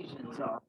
Orientation. So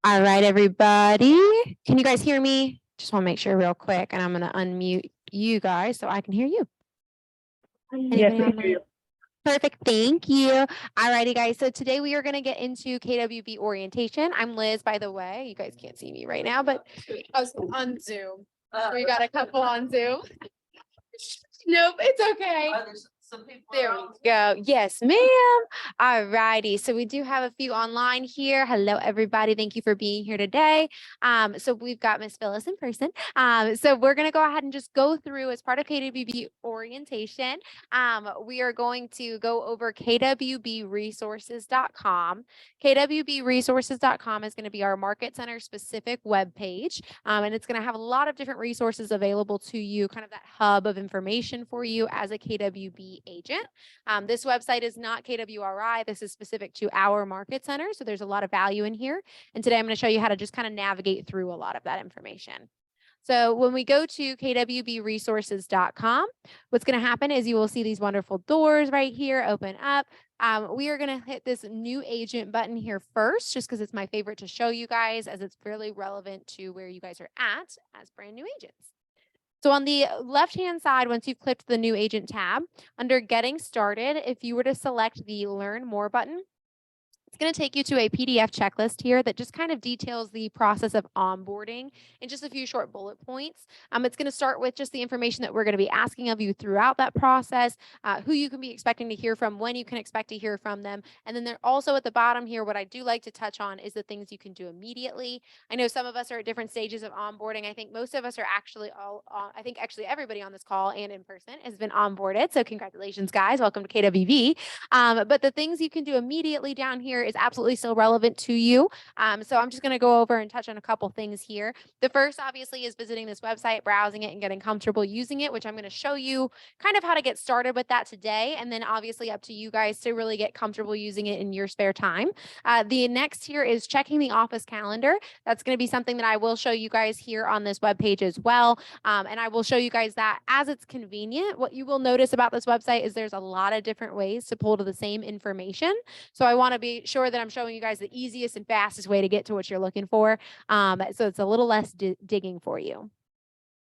all right, everybody. Can you guys hear me? Just want to make sure real quick, and I'm going to unmute you guys so I can hear you. yes, we can hear you. Perfect. Thank you. All righty, guys. So today we are going to get into KWB Orientation. I'm Liz, by the way. You guys can't see me right now, but I was on Zoom. We got a couple on Zoom. Nope, it's okay. Some people There we go. Yes, ma'am. All righty. So we do have a few online here. Hello, everybody. Thank you for being here today. So we've got Miss Phyllis in person. So we're going to go ahead and just go through as part of KWB orientation. We are going to go over kwbresources.com. kwbresources.com is going to be our Market Center specific webpage. And it's going to have a lot of different resources available to you, kind of that hub of information for you as a KWB agent. This website is not KWRI. This is specific to our Market Center. So there's a lot of value in here. And today I'm going to show you how to just kind of navigate through a lot of that information. So when we go to kwbresources.com, what's going to happen is you will see these wonderful doors right here open up. We are going to hit this new agent button here first, just because it's my favorite to show you guys, as it's fairly relevant to where you guys are at as brand new agents. So on the left-hand side, once you've clicked the new agent tab, under getting started, if you were to select the learn more button, it's going to take you to a PDF checklist here that just kind of details the process of onboarding in just a few short bullet points. It's going to start with just the information that we're going to be asking of you throughout that process, who you can be expecting to hear from, when you can expect to hear from them. And then they're also at the bottom here, what I do like to touch on is the things you can do immediately. I know some of us are at different stages of onboarding. I think most of us are actually I think actually everybody on this call and in person has been onboarded. So congratulations, guys. Welcome to KWB. But the things you can do immediately down here here is absolutely still relevant to you. So I'm just going to go over and touch on a couple things here. The first, obviously, is visiting this website, browsing it, and getting comfortable using it, which I'm going to show you kind of how to get started with that today. And then obviously up to you guys to really get comfortable using it in your spare time. The next here is checking the office calendar. That's going to be something that I will show you guys here on this webpage as well. And I will show you guys that as it's convenient. What you will notice about this website is there's a lot of different ways to pull to the same information. So I want to be sure that I'm showing you guys the easiest and fastest way to get to what you're looking for. So it's a little less digging for you.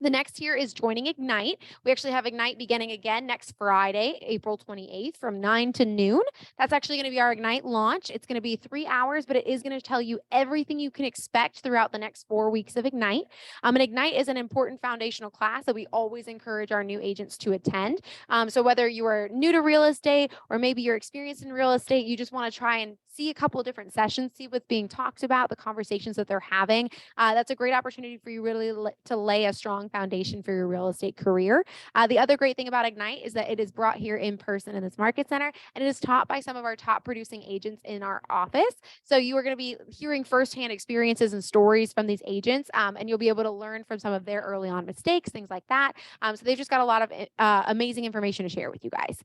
The next here is joining Ignite. We actually have Ignite beginning again next Friday, April 28th from 9 to noon. That's actually going to be our Ignite launch. It's going to be 3 hours, but it is going to tell you everything you can expect throughout the next 4 weeks of Ignite. And Ignite is an important foundational class that we always encourage our new agents to attend. So whether you are new to real estate or maybe you're experienced in real estate, you just want to try and see a couple of different sessions, see what's being talked about, the conversations that they're having. That's a great opportunity for you really to lay a strong foundation for your real estate career. The other great thing about Ignite is that it is brought here in person in this market center, and it is taught by some of our top producing agents in our office. So you are going to be hearing firsthand experiences and stories from these agents, and you'll be able to learn from some of their early on mistakes, things like that. So they've just got a lot of amazing information to share with you guys.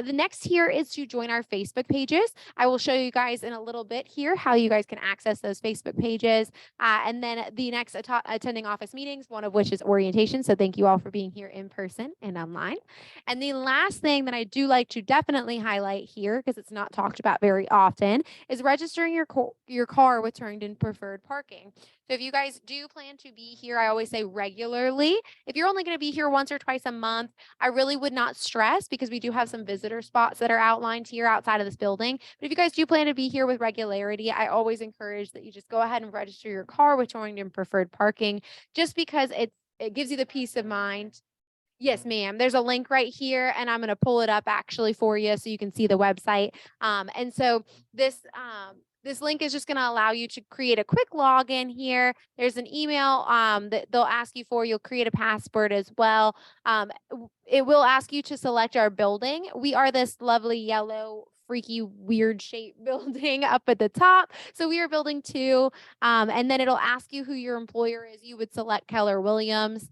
The next here is to join our Facebook pages. I will show you guys in a little bit here how you guys can access those Facebook pages. And then the next attending office meetings, one of which is orientation. So thank you all for being here in person and online. And the last thing that I do like to definitely highlight here, because it's not talked about very often, is registering your car with turned in preferred parking. So if you guys do plan to be here, I always say regularly. If you're only going to be here once or twice a month, I really would not stress because we do have some visitor spots that are outlined here outside of this building. But if you guys do plan to be here with regularity, I always encourage that you just go ahead and register your car with joined in preferred parking, just because it gives you the peace of mind. Yes, ma'am. There's a link right here, and I'm going to pull it up actually for you so you can see the website. And so this link is just going to allow you to create a quick login here. There's an email that they'll ask you for. You'll create a password as well. It will ask you to select our building. We are this lovely yellow, freaky, weird shaped building up at the top. So we are building 2. And then it'll ask you who your employer is. You would select Keller Williams.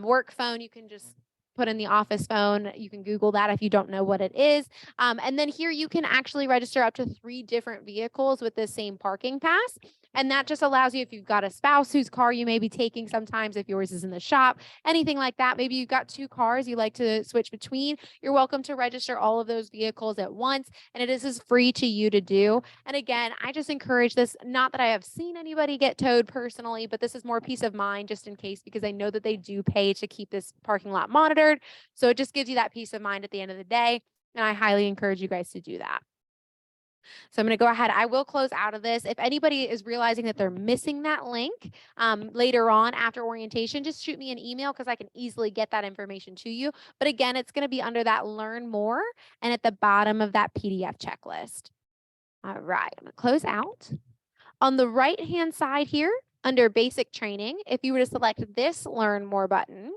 Work phone, you can just put in the office phone. You can Google that if you don't know what it is. And then here you can actually register up to 3 different vehicles with the same parking pass. And that just allows you, if you've got a spouse whose car you may be taking sometimes, if yours is in the shop, anything like that, maybe you've got 2 cars you like to switch between, you're welcome to register all of those vehicles at once. And it is free to you to do. And again, I just encourage this, not that I have seen anybody get towed personally, but this is more peace of mind just in case, because I know that they do pay to keep this parking lot monitored. So it just gives you that peace of mind at the end of the day. And I highly encourage you guys to do that. So I'm going to go ahead. I will close out of this. If anybody is realizing that they're missing that link later on after orientation, just shoot me an email because I can easily get that information to you. But again, it's going to be under that Learn More and at the bottom of that PDF checklist. All right, I'm going to close out. On the right-hand side here, under Basic Training, if you were to select this Learn More button,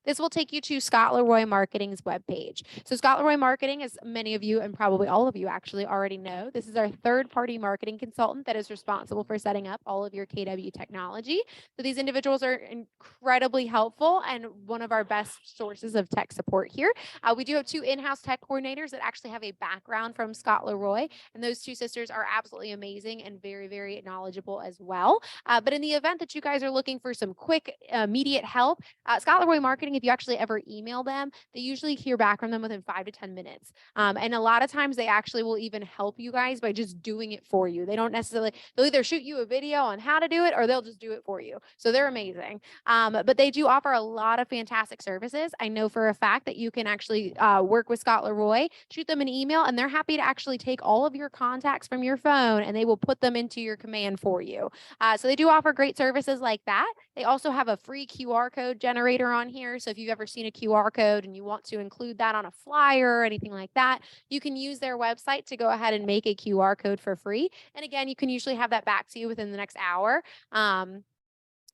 this will take you to Scott Leroy Marketing's webpage. So Scott Leroy Marketing, as many of you and probably all of you actually already know, this is our third-party marketing consultant that is responsible for setting up all of your KW technology. So these individuals are incredibly helpful and one of our best sources of tech support here. We do have 2 in-house tech coordinators that actually have a background from Scott Leroy, and those 2 sisters are absolutely amazing and very, very knowledgeable as well. But in the event that you guys are looking for some quick, immediate help, Scott Leroy Marketing, if you actually ever email them, they usually hear back from them within 5 to 10 minutes. And a lot of times they actually will even help you guys by just doing it for you. They don't necessarily, they'll either shoot you a video on how to do it or they'll just do it for you. So they're amazing. But they do offer a lot of fantastic services. I know for a fact that you can actually work with Scott Leroy, shoot them an email, and they're happy to actually take all of your contacts from your phone and they will put them into your command for you. So they do offer great services like that. They also have a free QR code generator on here. So if you've ever seen a QR code and you want to include that on a flyer or anything like that, you can use their website to go ahead and make a QR code for free. And again, you can usually have that back to you within the next hour. And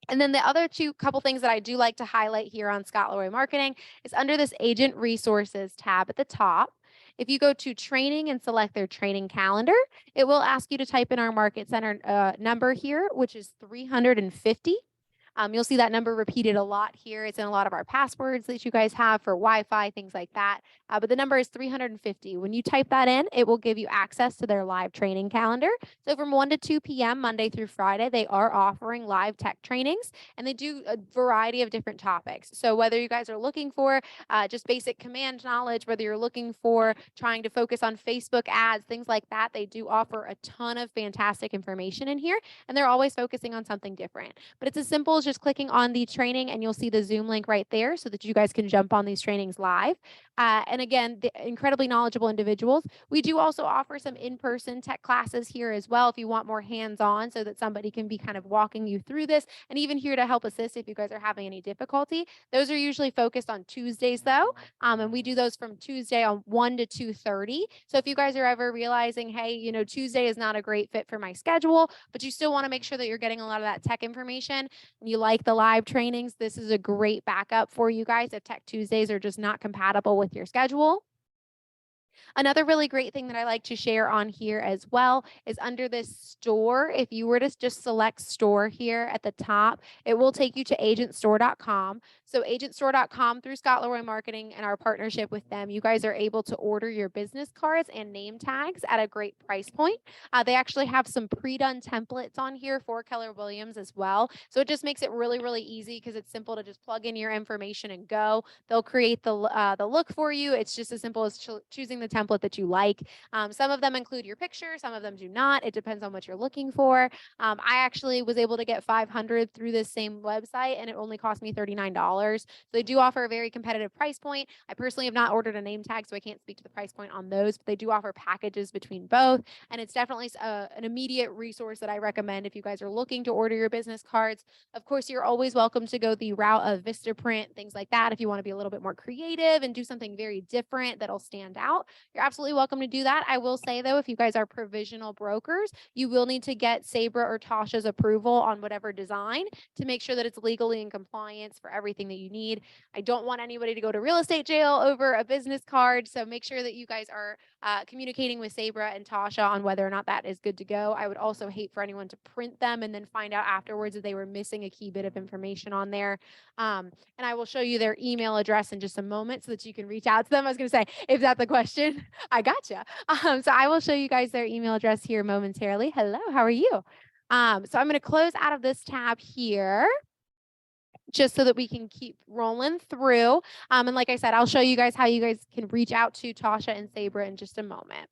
then the other couple things that I do like to highlight here on Scott Leroy Marketing is under this Agent Resources tab at the top. If you go to training and select their training calendar, it will ask you to type in our Market Center number here, which is 350. You'll see that number repeated a lot here. It's in a lot of our passwords that you guys have for Wi-Fi, things like that. But the number is 350. When you type that in, it will give you access to their live training calendar. So from 1 to 2 p.m. Monday through Friday, they are offering live tech trainings, and they do a variety of different topics. So whether you guys are looking for just basic command knowledge, whether you're looking for trying to focus on Facebook ads, things like that, they do offer a ton of fantastic information in here, and they're always focusing on something different. But it's as simple as just clicking on the training, and you'll see the Zoom link right there so that you guys can jump on these trainings live. And again, the incredibly knowledgeable individuals. We do also offer some in-person tech classes here as well if you want more hands-on, so that somebody can be kind of walking you through this, and even here to help assist if you guys are having any difficulty. Those are usually focused on Tuesdays though, and we do those from Tuesday on 1 to 2:30. So if you guys are ever realizing, hey, you know, Tuesday is not a great fit for my schedule, but you still want to make sure that you're getting a lot of that tech information and you like the live trainings, this is a great backup for you guys if Tech Tuesdays are just not compatible with your schedule. Another really great thing that I like to share on here as well is under this store. If you were to just select store here at the top, it will take you to agentstore.com. So agentstore.com through Scott Leroy Marketing and our partnership with them, you guys are able to order your business cards and name tags at a great price point. They actually have some pre-done templates on here for Keller Williams as well. So it just makes it really, really easy because it's simple to just plug in your information and go. They'll create the look for you. It's just as simple as choosing the template that you like. Some of them include your picture, some of them do not. It depends on what you're looking for. I actually was able to get 500 through this same website, and it only cost me $39. So they do offer a very competitive price point. I personally have not ordered a name tag, so I can't speak to the price point on those, but they do offer packages between both. And it's definitely an immediate resource that I recommend if you guys are looking to order your business cards. Of course, you're always welcome to go the route of Vistaprint, things like that. If you want to be a little bit more creative and do something very different that'll stand out, you're absolutely welcome to do that. I will say though, if you guys are provisional brokers, you will need to get Sabra or Tasha's approval on whatever design to make sure that it's legally in compliance for everything that you need. I don't want anybody to go to real estate jail over a business card. So make sure that you guys are communicating with Sabra and Tasha on whether or not that is good to go. I would also hate for anyone to print them and then find out afterwards that they were missing a key bit of information on there. And I will show you their email address in just a moment so that you can reach out to them. I was going to say, if that's the question, I gotcha. So I will show you guys their email address here momentarily. Hello, how are you? So I'm going to close out of this tab here, just so that we can keep rolling through. And like I said, I'll show you guys how you guys can reach out to Tasha and Sabra in just a moment.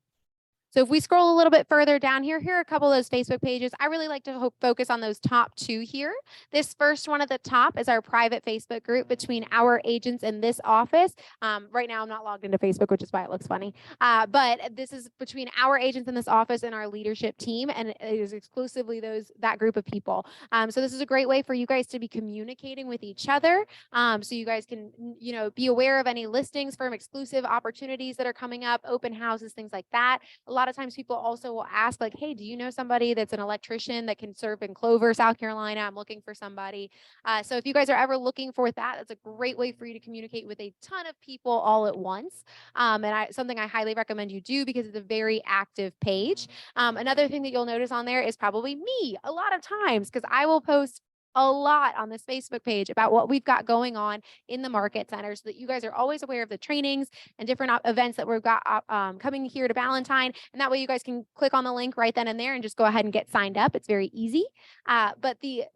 So if we scroll a little bit further down here, here are a couple of those Facebook pages. I really like to focus on those top two here. This first one at the top is our private Facebook group between our agents in this office. Right now, I'm not logged into Facebook, which is why it looks funny. But this is between our agents in this office and our leadership team, and it is exclusively that group of people. So this is a great way for you guys to be communicating with each other. So you guys can, be aware of any listings from exclusive opportunities that are coming up, open houses, things like that. A lot of times people also will ask like, hey, do you know somebody that's an electrician that can serve in Clover, South Carolina? I'm looking for somebody. So if you guys are ever looking for that, that's a great way for you to communicate with a ton of people all at once. And something I highly recommend you do because it's a very active page. Another thing that you'll notice on there is probably me a lot of times, because I will post a lot on this Facebook page about what we've got going on in the market center so that you guys are always aware of the trainings and different events that we've got coming here to Valentine. And that way you guys can click on the link right then and there and just go ahead and get signed up. It's very easy.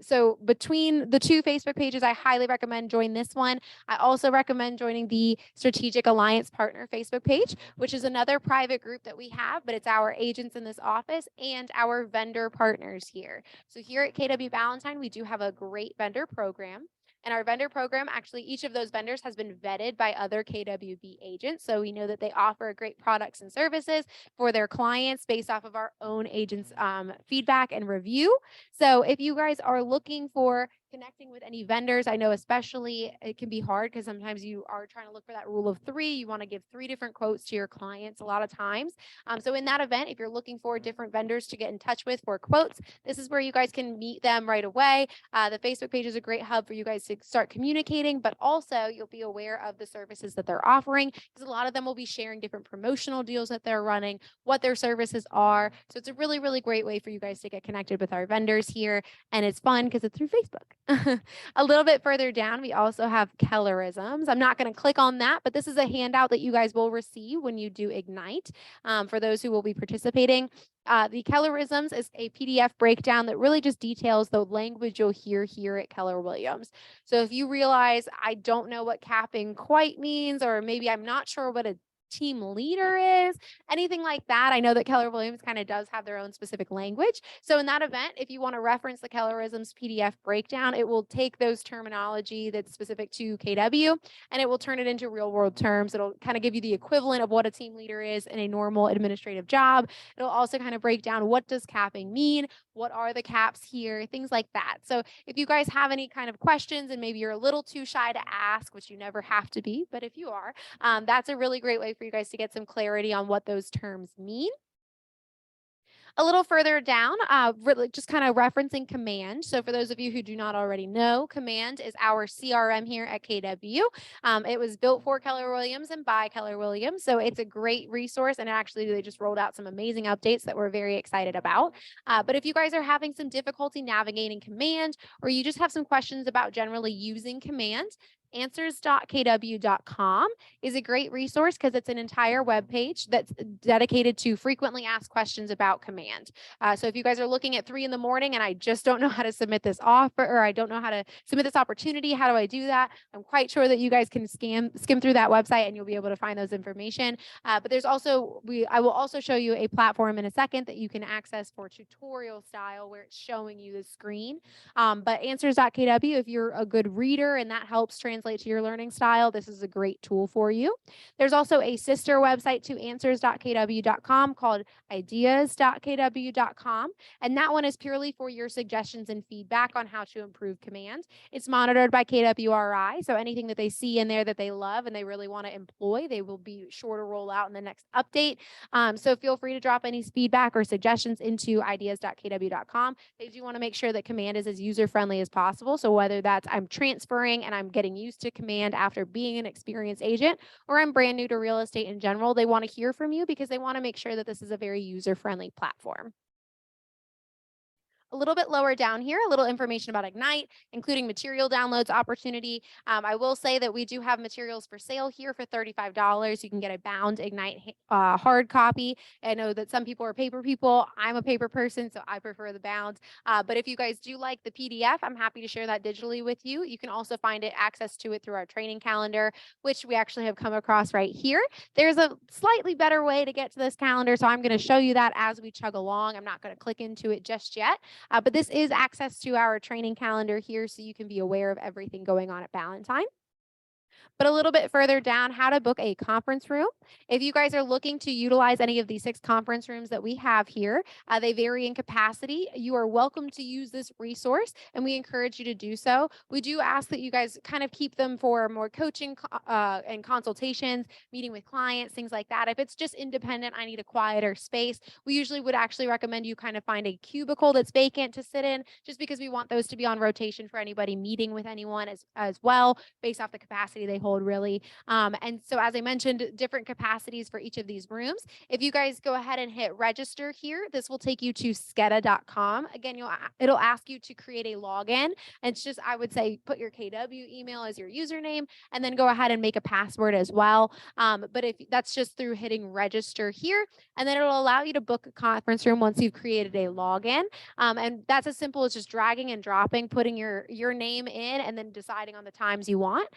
So between the two Facebook pages, I highly recommend join this one. I also recommend joining the Strategic Alliance Partner Facebook page, which is another private group that we have, but it's our agents in this office and our vendor partners here. So here at KW Valentine, we do have a great vendor program. And our vendor program, actually, each of those vendors has been vetted by other KWB agents. So we know that they offer great products and services for their clients based off of our own agents' feedback and review. So if you guys are looking for connecting with any vendors. I know especially it can be hard because sometimes you are trying to look for that rule of three. You want to give 3 different quotes to your clients a lot of times. So in that event, if you're looking for different vendors to get in touch with for quotes, this is where you guys can meet them right away. The Facebook page is a great hub for you guys to start communicating, but also you'll be aware of the services that they're offering, because a lot of them will be sharing different promotional deals that they're running, what their services are. So it's a really, really great way for you guys to get connected with our vendors here. And it's fun because it's through Facebook. A little bit further down, we also have Kellerisms. I'm not going to click on that, but this is a handout that you guys will receive when you do Ignite for those who will be participating. The Kellerisms is a PDF breakdown that really just details the language you'll hear here at Keller Williams. So if you realize I don't know what capping quite means, or maybe I'm not sure what a team leader is, anything like that. I know that Keller Williams kind of does have their own specific language. So in that event, if you want to reference the Kellerisms PDF breakdown, it will take those terminology that's specific to KW and it will turn it into real world terms. It'll kind of give you the equivalent of what a team leader is in a normal administrative job. It'll also kind of break down what does capping mean, what are the caps here, things like that. So if you guys have any kind of questions and maybe you're a little too shy to ask, which you never have to be, but if you are, that's a really great way for you guys to get some clarity on what those terms mean. A little further down, really just kind of referencing Command. So for those of you who do not already know, Command is our CRM here at KW. It was built for Keller Williams and by Keller Williams. So it's a great resource. And actually, they just rolled out some amazing updates that we're very excited about. But if you guys are having some difficulty navigating Command, or you just have some questions about generally using Command, answers.kw.com is a great resource because it's an entire web page that's dedicated to frequently asked questions about Command. So if you guys are looking at 3 in the morning and I just don't know how to submit this offer, or I don't know how to submit this opportunity, how do I do that? I'm quite sure that you guys can skim through that website and you'll be able to find those information. But there's also, I will also show you a platform in a second that you can access for tutorial style where it's showing you the screen. But answers.kw, if you're a good reader and that helps translate to your learning style, this is a great tool for you. There's also a sister website to answers.kw.com called ideas.kw.com. And that one is purely for your suggestions and feedback on how to improve Command. It's monitored by KWRI. So anything that they see in there that they love and they really want to employ, they will be sure to roll out in the next update. So feel free to drop any feedback or suggestions into ideas.kw.com. They do want to make sure that Command is as user-friendly as possible. So whether that's I'm transferring and I'm getting used to Command after being an experienced agent, or I'm brand new to real estate in general, they want to hear from you because they want to make sure that this is a very user-friendly platform. A little bit lower down here, a little information about Ignite, including material downloads opportunity. I will say that we do have materials for sale here for $35. You can get a bound Ignite hard copy. I know that some people are paper people. I'm a paper person, so I prefer the bound. But if you guys do like the PDF, I'm happy to share that digitally with you. You can also find access to it through our training calendar, which we actually have come across right here. There's a slightly better way to get to this calendar, so I'm going to show you that as we chug along. I'm not going to click into it just yet. But this is access to our training calendar here, so you can be aware of everything going on at Ballantyne. But a little bit further down, how to book a conference room. If you guys are looking to utilize any of these 6 conference rooms that we have here, they vary in capacity. You are welcome to use this resource, and we encourage you to do so. We do ask that you guys kind of keep them for more coaching and consultations, meeting with clients, things like that. If it's just independent, I need a quieter space, we usually would actually recommend you kind of find a cubicle that's vacant to sit in, just because we want those to be on rotation for anybody meeting with anyone as well, based off the capacity they hold, really. And so, as I mentioned, different capacities for each of these rooms. If you guys go ahead and hit register here, this will take you to skeda.com. Again, it'll ask you to create a login. And it's just, I would say, put your KW email as your username, and then go ahead and make a password as well. But if that's just through hitting register here, and then it'll allow you to book a conference room once you've created a login. And that's as simple as just dragging and dropping, putting your name in, and then deciding on the times you want.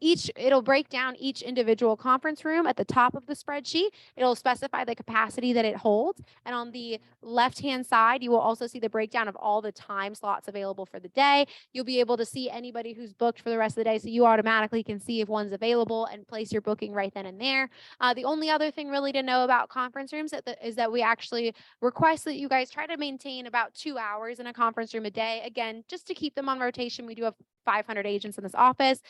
It'll break down each individual conference room at the top of the spreadsheet. It'll specify the capacity that it holds. And on the left-hand side, you will also see the breakdown of all the time slots available for the day. You'll be able to see anybody who's booked for the rest of the day. So you automatically can see if one's available and place your booking right then and there. The only other thing really to know about conference rooms is that we actually request that you guys try to maintain about 2 hours in a conference room a day. Again, just to keep them on rotation. We do have 500 agents in this office.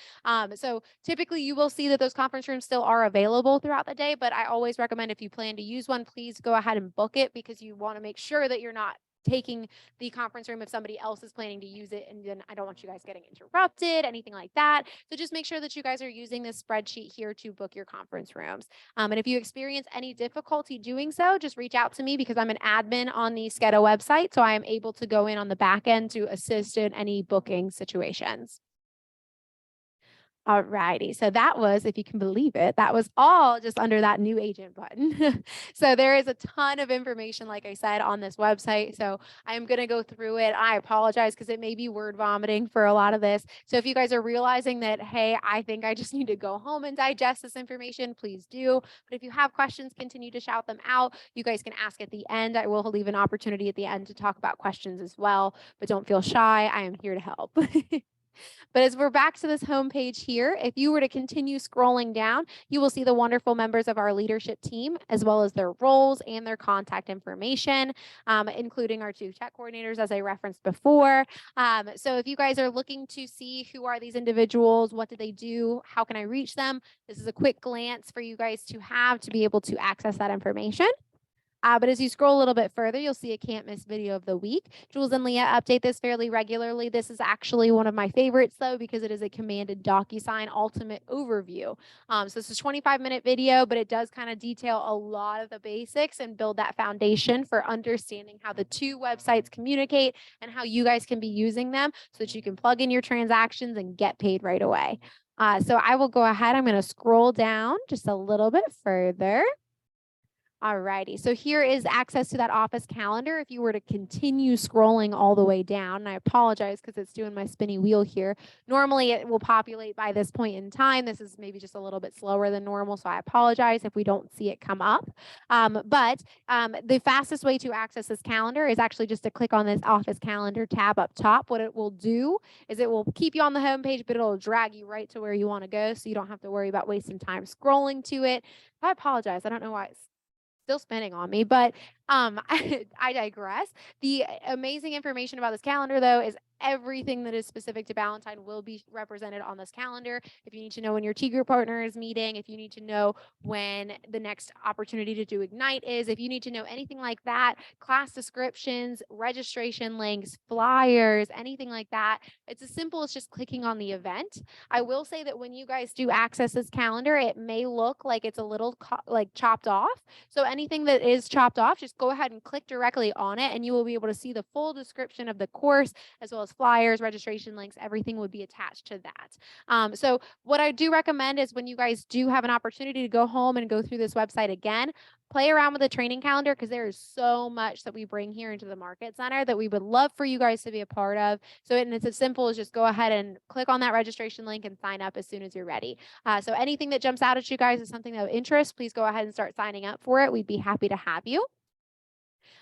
So typically you will see that those conference rooms still are available throughout the day, but I always recommend if you plan to use one, please go ahead and book it because you want to make sure that you're not taking the conference room if somebody else is planning to use it, and then I don't want you guys getting interrupted, anything like that. So just make sure that you guys are using this spreadsheet here to book your conference rooms. And if you experience any difficulty doing so, just reach out to me because I'm an admin on the SCEDA website, so I am able to go in on the back end to assist in any booking situations. All righty. So that was, if you can believe it, that was all just under that new agent button. So there is a ton of information, like I said, on this website. So I am going to go through it. I apologize because it may be word vomiting for a lot of this. So if you guys are realizing that, hey, I think I just need to go home and digest this information, please do. But if you have questions, continue to shout them out. You guys can ask at the end. I will leave an opportunity at the end to talk about questions as well, but don't feel shy. I am here to help. But as we're back to this homepage here, if you were to continue scrolling down, you will see the wonderful members of our leadership team, as well as their roles and their contact information, including our 2 tech coordinators, as I referenced before. So if you guys are looking to see who are these individuals, what do they do, how can I reach them, this is a quick glance for you guys to have to be able to access that information. But as you scroll a little bit further, you'll see a can't miss video of the week. Jules and Leah update this fairly regularly. This is actually one of my favorites though, because it is a commanded DocuSign ultimate overview. So this is a 25-minute video, but it does kind of detail a lot of the basics and build that foundation for understanding how the 2 websites communicate and how you guys can be using them so that you can plug in your transactions and get paid right away. So I will go ahead. I'm going to scroll down just a little bit further. All righty. So here is access to that office calendar. If you were to continue scrolling all the way down, and I apologize because it's doing my spinny wheel here. Normally it will populate by this point in time. This is maybe just a little bit slower than normal, so I apologize if we don't see it come up. But the fastest way to access this calendar is actually just to click on this office calendar tab up top. What it will do is it will keep you on the home page, but it'll drag you right to where you want to go, so you don't have to worry about wasting time scrolling to it. I apologize. I don't know why it's still spinning on me, but I digress. The amazing information about this calendar, though, is everything that is specific to Valentine will be represented on this calendar. If you need to know when your T group partner is meeting, if you need to know when the next opportunity to do Ignite is, if you need to know anything like that, class descriptions, registration links, flyers, anything like that, it's as simple as just clicking on the event. I will say that when you guys do access this calendar, it may look like it's a little like chopped off. So anything that is chopped off, just go ahead and click directly on it and you will be able to see the full description of the course as well as flyers, registration links, everything would be attached to that. So what I do recommend is when you guys do have an opportunity to go home and go through this website again, play around with the training calendar because there is so much that we bring here into the Market Center that we would love for you guys to be a part of. So it's as simple as just go ahead and click on that registration link and sign up as soon as you're ready. So anything that jumps out at you guys is something of interest, please go ahead and start signing up for it. We'd be happy to have you.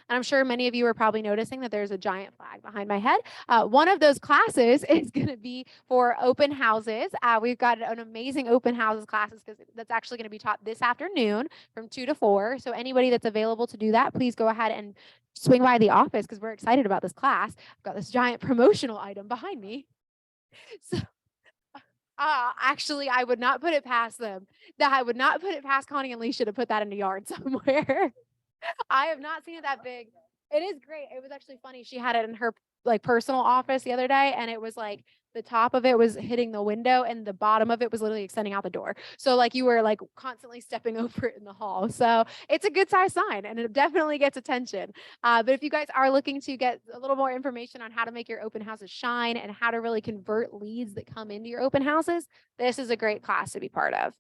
And I'm sure many of you are probably noticing that there's a giant flag behind my head. One of those classes is going to be for open houses. We've got an amazing open houses classes because that's actually going to be taught this afternoon from 2 to 4. So anybody that's available to do that, please go ahead and swing by the office because we're excited about this class. I've got this giant promotional item behind me. So actually, I would not put it past them. That I would not put it past Connie and Leisha to put that in a yard somewhere. I have not seen it that big. It is great. It was actually funny. She had it in her like personal office the other day, and it was like the top of it was hitting the window and the bottom of it was literally extending out the door. So like you were like constantly stepping over it in the hall. So it's a good size sign and it definitely gets attention. But if you guys are looking to get a little more information on how to make your open houses shine and how to really convert leads that come into your open houses, this is a great class to be part of.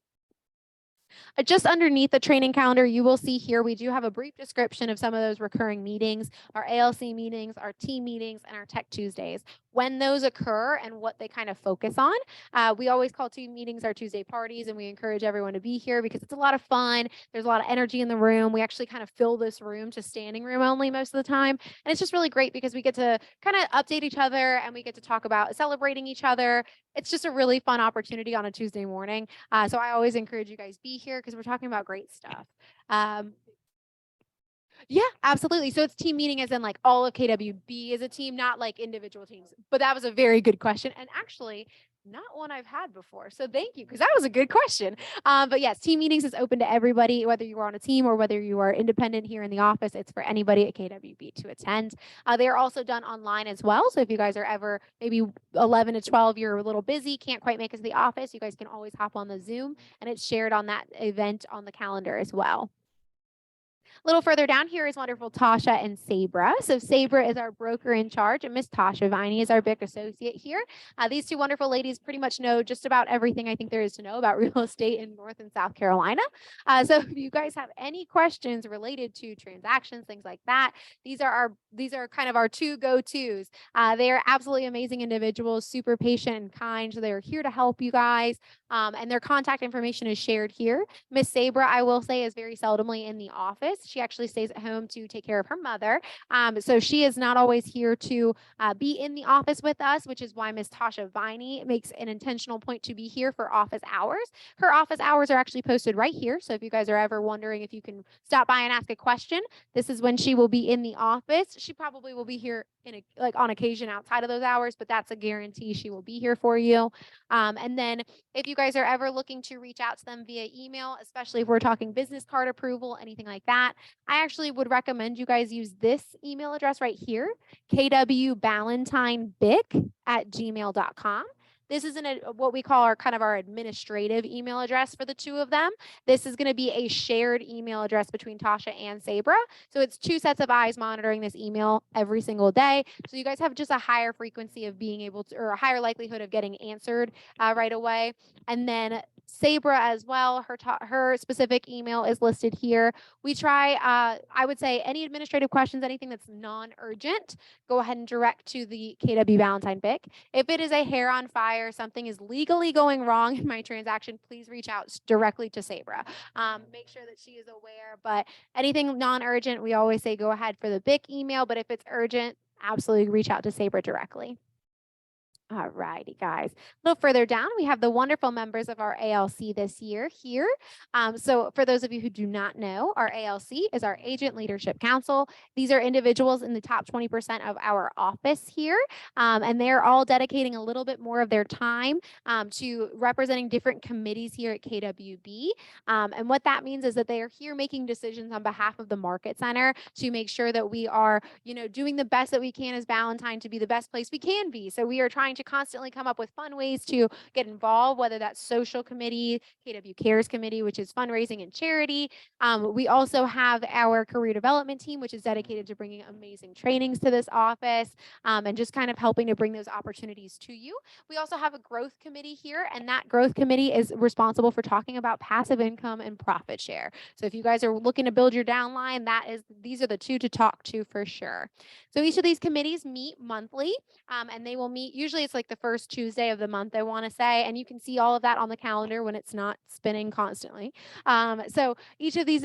Just underneath the training calendar, you will see here, we do have a brief description of some of those recurring meetings, our ALC meetings, our team meetings, and our Tech Tuesdays. when those occur and what they kind of focus on. We always call team meetings our Tuesday parties, and we encourage everyone to be here because it's a lot of fun. There's a lot of energy in the room. We actually kind of fill this room to standing room only most of the time. And it's just really great because we get to kind of update each other and we get to talk about celebrating each other. It's just a really fun opportunity on a Tuesday morning. So I always encourage you guys be here because we're talking about great stuff. Yeah, absolutely. So it's team meeting as in like all of KWB as a team, not like individual teams. But that was a very good question. And actually, not one I've had before. So thank you, because that was a good question. But yes, team meetings is open to everybody, whether you are on a team or whether you are independent here in the office. It's for anybody at KWB to attend. They are also done online as well. So if you guys are ever maybe 11 to 12, you're a little busy, can't quite make it to the office, you guys can always hop on the Zoom, and it's shared on that event on the calendar as well. A little further down here is wonderful Tasha and Sabra. So Sabra is our broker in charge, and Miss Tasha Viney is our big associate here. These two wonderful ladies pretty much know just about everything I think there is to know about real estate in North and South Carolina. So if you guys have any questions related to transactions, things like that, these are kind of our two go-tos. They are absolutely amazing individuals, super patient and kind. So they are here to help you guys. And their contact information is shared here. Miss Sabra, I will say, is very seldomly in the office. She actually stays at home to take care of her mother. So she is not always here to be in the office with us, which is why Miss Tasha Viney makes an intentional point to be here for office hours. Her office hours are actually posted right here. So if you guys are ever wondering if you can stop by and ask a question, this is when she will be in the office. She probably will be here on occasion outside of those hours, but that's a guarantee she will be here for you. And then if you guys are ever looking to reach out to them via email, especially if we're talking business card approval, anything like that, I actually would recommend you guys use this email address right here, kwballantinebic@gmail.com. This is what we call our administrative email address for the two of them. This is going to be a shared email address between Tasha and Sabra. So it's two sets of eyes monitoring this email every single day. So you guys have just a higher frequency of being able to, or a higher likelihood of getting answered right away. And then Sabra as well, her specific email is listed here. We try, I would say, any administrative questions, anything that's non-urgent, go ahead and direct to the KW Valentine BIC. If it is a hair on fire, something is legally going wrong in my transaction, please reach out directly to Sabra. Make sure that she is aware, but anything non-urgent, we always say go ahead for the BIC email, but if it's urgent, absolutely reach out to Sabra directly. All righty, guys. A little further down, we have the wonderful members of our ALC this year here. So for those of you who do not know, our ALC is our Agent Leadership Council. These are individuals in the top 20% of our office here, and they're all dedicating a little bit more of their time to representing different committees here at KWB. And what that means is that they are here making decisions on behalf of the Market Center to make sure that we are, doing the best that we can as Valentine to be the best place we can be. So we are trying to constantly come up with fun ways to get involved, whether that's social committee, KW Cares committee, which is fundraising and charity. We also have our career development team, which is dedicated to bringing amazing trainings to this office and just kind of helping to bring those opportunities to you. We also have a growth committee here, and that growth committee is responsible for talking about passive income and profit share. So if you guys are looking to build your downline, these are the two to talk to for sure. So each of these committees meet monthly, and they will meet, usually it's like the first Tuesday of the month, I want to say, and you can see all of that on the calendar when it's not spinning constantly. So each of these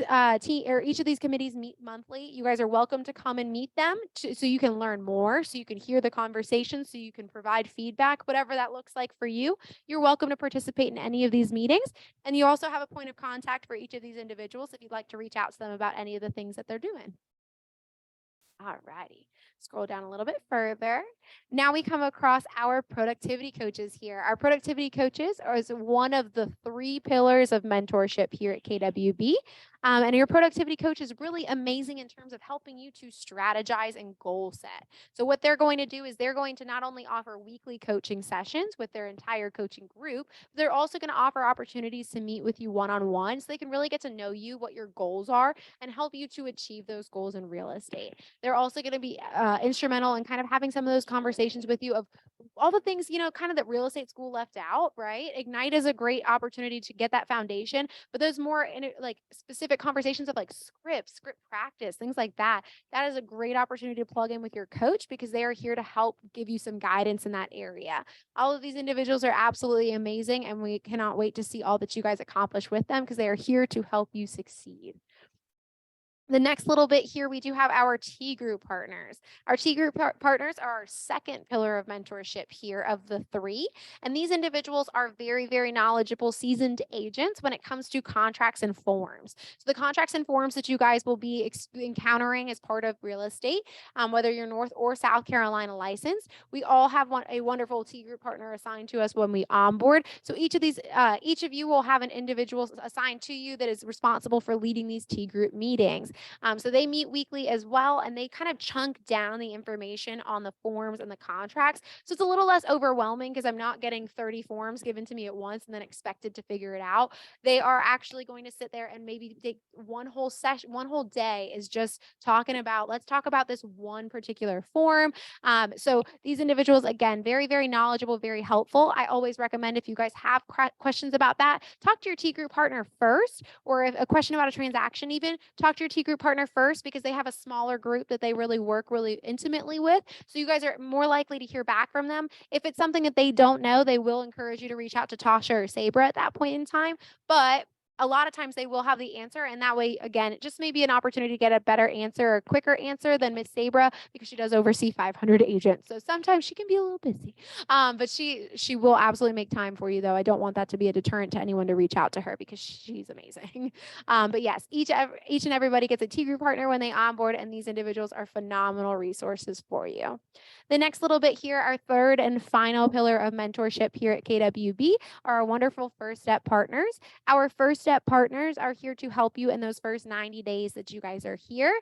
committees meet monthly. You guys are welcome to come and meet them so you can learn more, so you can hear the conversation, so you can provide feedback, whatever that looks like for you. You're welcome to participate in any of these meetings. And you also have a point of contact for each of these individuals if you'd like to reach out to them about any of the things that they're doing. All righty. Scroll down a little bit further. Now we come across our productivity coaches here. Our productivity coaches is one of the 3 pillars of mentorship here at KWB. And your productivity coach is really amazing in terms of helping you to strategize and goal set. So what they're going to do is they're going to not only offer weekly coaching sessions with their entire coaching group, but they're also going to offer opportunities to meet with you one-on-one so they can really get to know you, what your goals are, and help you to achieve those goals in real estate. They're also going to be instrumental in kind of having some of those conversations with you of all the things, you know, kind of that real estate school left out, right? Ignite is a great opportunity to get that foundation, but those more like specific conversations of like script practice, things like that. That is a great opportunity to plug in with your coach because they are here to help give you some guidance in that area. All of these individuals are absolutely amazing, and we cannot wait to see all that you guys accomplish with them because they are here to help you succeed. The next little bit here, we do have our T group partners. Our T group partners are our second pillar of mentorship here of the three. And these individuals are very, very knowledgeable, seasoned agents when it comes to contracts and forms. So the contracts and forms that you guys will be encountering as part of real estate, whether you're North or South Carolina licensed, we all have a wonderful T group partner assigned to us when we onboard. So each of you will have an individual assigned to you that is responsible for leading these T group meetings. So they meet weekly as well, and they kind of chunk down the information on the forms and the contracts. So it's a little less overwhelming because I'm not getting 30 forms given to me at once and then expected to figure it out. They are actually going to sit there and maybe take one whole session, one whole day is just talking about, let's talk about this one particular form. So these individuals, again, very, very knowledgeable, very helpful. I always recommend if you guys have questions about that, talk to your T group partner first, or if a question about a transaction even, talk to your T group partner first because they have a smaller group that they really work really intimately with. So you guys are more likely to hear back from them. If it's something that they don't know, they will encourage you to reach out to Tasha or Sabra at that point in time. But a lot of times they will have the answer. And that way, again, it just may be an opportunity to get a better answer or quicker answer than Miss Sabra because she does oversee 500 agents. So sometimes she can be a little busy. But she will absolutely make time for you, though. I don't want that to be a deterrent to anyone to reach out to her because she's amazing. But yes, each and everybody gets a T group partner when they onboard, and these individuals are phenomenal resources for you. The next little bit here, our third and final pillar of mentorship here at KWB are our wonderful first step partners. Our first step partners are here to help you in those first 90 days that you guys are here.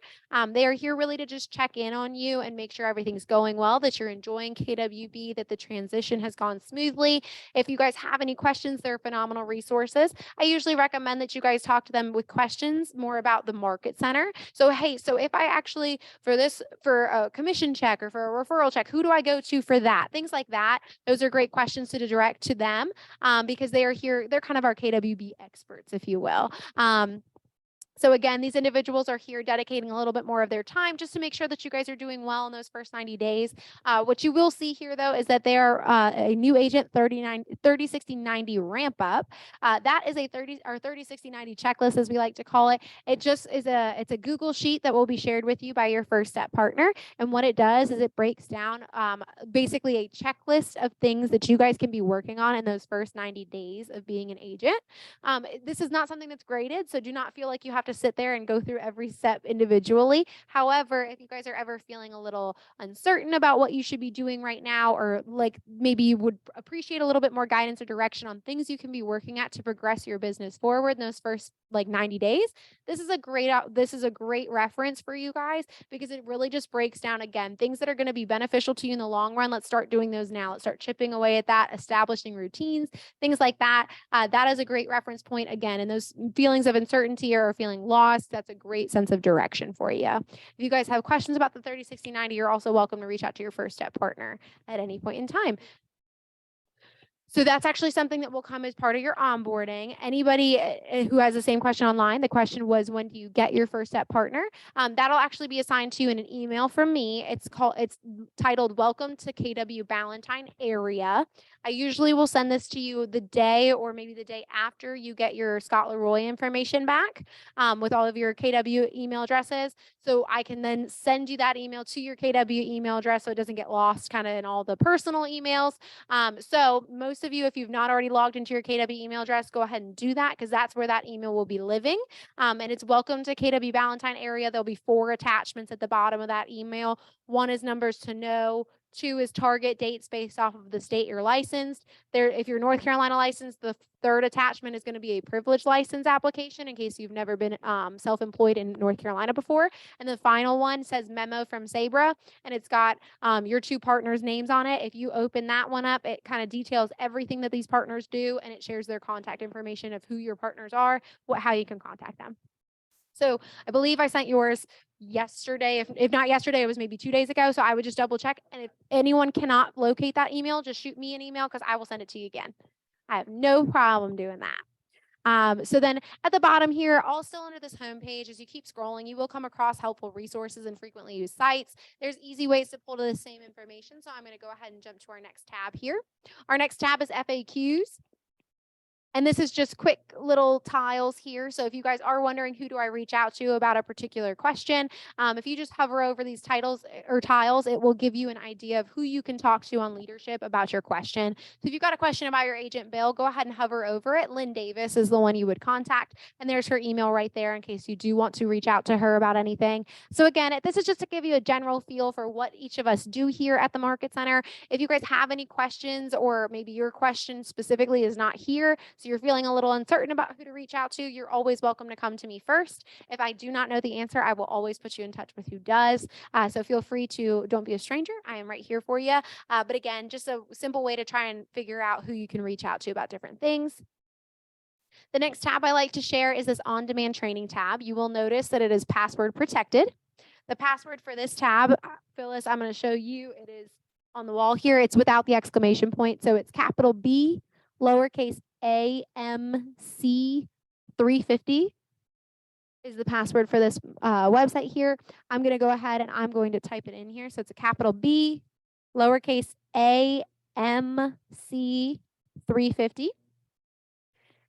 They are here really to just check in on you and make sure everything's going well, that you're enjoying KWB, that the transition has gone smoothly. If you guys have any questions, they're phenomenal resources. I usually recommend that you guys talk to them with questions more about the market center. So, hey, so if I actually, for a commission check or for a referral check, who do I go to for that? Things like that. Those are great questions to direct to them because they are here. They're kind of our KWB experts, if you will. So again, these individuals are here dedicating a little bit more of their time just to make sure that you guys are doing well in those first 90 days. What you will see here, though, is that they are a new agent 30, 60, 90 ramp up. That is our 30, 60, 90 checklist, as we like to call it. It just is it's a Google sheet that will be shared with you by your first step partner. And what it does is it breaks down basically a checklist of things that you guys can be working on in those first 90 days of being an agent. This is not something that's graded, so do not feel like you have to sit there and go through every step individually. However, if you guys are ever feeling a little uncertain about what you should be doing right now, or like maybe you would appreciate a little bit more guidance or direction on things you can be working at to progress your business forward in those first like 90 days, this is a great reference for you guys because it really just breaks down, again, things that are going to be beneficial to you in the long run. Let's start doing those now. Let's start chipping away at that, establishing routines, things like that. That is a great reference point, again, and those feelings of uncertainty or feeling lost, that's a great sense of direction for you. If you guys have questions about the 30, 60, 90, you're also welcome to reach out to your first step partner at any point in time. So that's actually something that will come as part of your onboarding. Anybody who has the same question online, the question was, when do you get your first step partner? That'll actually be assigned to you in an email from me. It's titled Welcome to KW Ballantyne Area. I usually will send this to you the day or maybe the day after you get your Scott Leroy information back with all of your KW email addresses. So I can then send you that email to your KW email address so it doesn't get lost kind of in all the personal emails. So most of you, if you've not already logged into your KW email address, go ahead and do that because that's where that email will be living. And it's welcome to KW Ballantyne Area. There'll be 4 attachments at the bottom of that email. 1 is numbers to know. 2 is target dates based off of the state you're licensed. If you're North Carolina licensed, the 3rd attachment is going to be a privilege license application in case you've never been self-employed in North Carolina before. And the final one says memo from Sabra, and it's got your 2 partners' names on it. If you open that one up, it kind of details everything that these partners do, and it shares their contact information of who your partners are, how you can contact them. So I believe I sent yours yesterday. If not yesterday, it was maybe 2 days ago. So I would just double check. And if anyone cannot locate that email, just shoot me an email because I will send it to you again. I have no problem doing that. So then at the bottom here, all still under this homepage, as you keep scrolling, you will come across helpful resources and frequently used sites. There's easy ways to pull to the same information. So I'm going to go ahead and jump to our next tab here. Our next tab is FAQs. And this is just quick little tiles here. So if you guys are wondering who do I reach out to about a particular question, if you just hover over these titles or tiles, it will give you an idea of who you can talk to on leadership about your question. So if you've got a question about your agent bill, go ahead and hover over it. Lynn Davis is the one you would contact. And there's her email right there in case you do want to reach out to her about anything. So again, this is just to give you a general feel for what each of us do here at the Market Center. If you guys have any questions or maybe your question specifically is not here, so you're feeling a little uncertain about who to reach out to, you're always welcome to come to me first. If I do not know the answer, I will always put you in touch with who does. So feel free to, don't be a stranger. I am right here for you. But again, just a simple way to try and figure out who you can reach out to about different things. The next tab I like to share is this on-demand training tab. You will notice that it is password protected. The password for this tab, Phyllis, I'm going to show you. It is on the wall here. It's without the exclamation point. So it's capital B, lowercase AMC 350 is the password for this website here. I'm going to go ahead and I'm going to type it in here. So it's a capital B, lowercase AMC 350.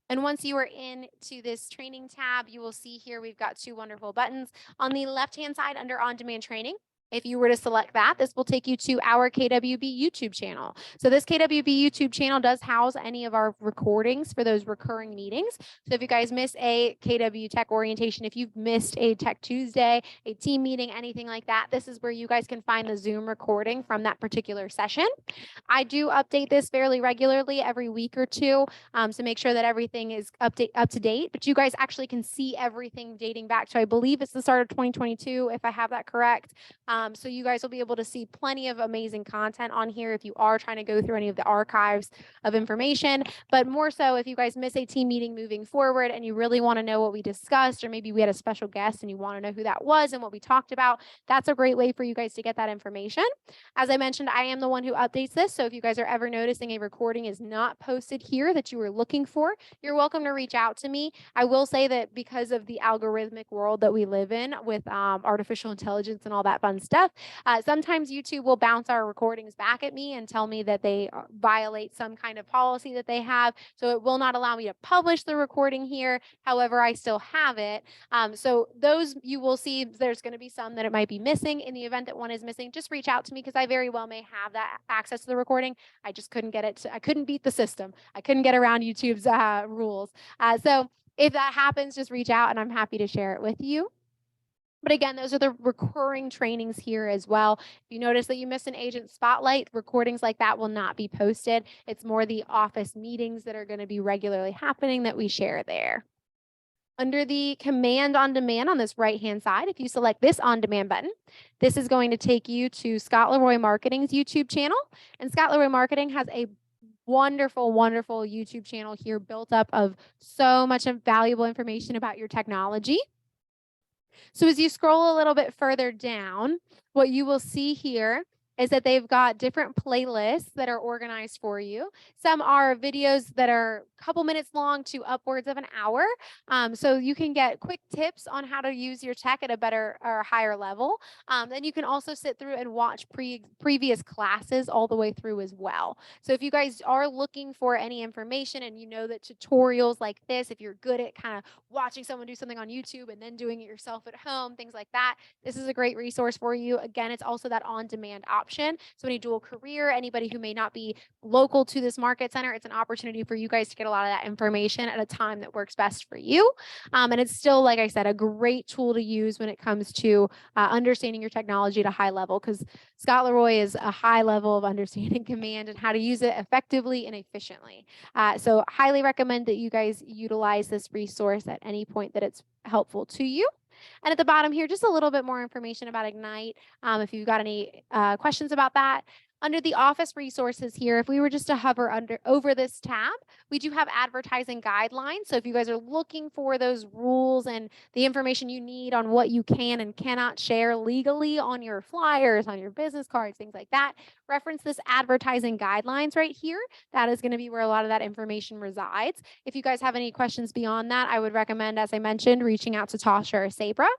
And once you are into this training tab, you will see here we've got two wonderful buttons. On the left-hand side under on-demand training, if you were to select that, this will take you to our KWB YouTube channel. So this KWB YouTube channel does house any of our recordings for those recurring meetings. So if you guys miss a KW Tech Orientation, if you've missed a Tech Tuesday, a team meeting, anything like that, this is where you guys can find the Zoom recording from that particular session. I do update this fairly regularly every week or two to make sure that everything is up to date, but you guys actually can see everything dating back to, I believe it's the start of 2022, if I have that correct. So you guys will be able to see plenty of amazing content on here if you are trying to go through any of the archives of information, but more so if you guys miss a team meeting moving forward and you really want to know what we discussed, or maybe we had a special guest and you want to know who that was and what we talked about, that's a great way for you guys to get that information. As I mentioned, I am the one who updates this. So if you guys are ever noticing a recording is not posted here that you were looking for, you're welcome to reach out to me. I will say that because of the algorithmic world that we live in with artificial intelligence and all that fun stuff, sometimes YouTube will bounce our recordings back at me and tell me that they violate some kind of policy that they have. So it will not allow me to publish the recording here. However, I still have it. So those you will see, there's going to be some that it might be missing. In the event that one is missing, just reach out to me because I very well may have that access to the recording. I just couldn't get it. I couldn't beat the system. I couldn't get around YouTube's rules. So if that happens, just reach out and I'm happy to share it with you. But again, those are the recurring trainings here as well. If you notice that you missed an agent spotlight, recordings like that will not be posted. It's more the office meetings that are going to be regularly happening that we share there. Under the command on demand on this right-hand side, if you select this on demand button, this is going to take you to Scott Leroy Marketing's YouTube channel. And Scott Leroy Marketing has a wonderful, wonderful YouTube channel here built up of so much valuable information about your technology. So as you scroll a little bit further down, what you will see here is that they've got different playlists that are organized for you. Some are videos that are a couple minutes long to upwards of an hour. So you can get quick tips on how to use your tech at a better or higher level. Then you can also sit through and watch previous classes all the way through as well. So if you guys are looking for any information and you know that tutorials like this, if you're good at kind of watching someone do something on YouTube and then doing it yourself at home, things like that, this is a great resource for you. Again, it's also that on-demand option. So any dual career, anybody who may not be local to this market center, it's an opportunity for you guys to get a lot of that information at a time that works best for you. And it's still, like I said, a great tool to use when it comes to understanding your technology at a high level, because Scott Leroy is a high level of understanding command and how to use it effectively and efficiently. So highly recommend that you guys utilize this resource at any point that it's helpful to you. And at the bottom here, just a little bit more information about Ignite. If you've got any questions about that, Under the office resources here, if we were just to hover over this tab, we do have advertising guidelines. So if you guys are looking for those rules and the information you need on what you can and cannot share legally on your flyers, on your business cards, things like that, reference this advertising guidelines right here. That is going to be where a lot of that information resides. If you guys have any questions beyond that, I would recommend, as I mentioned, reaching out to Tasha or Sabra.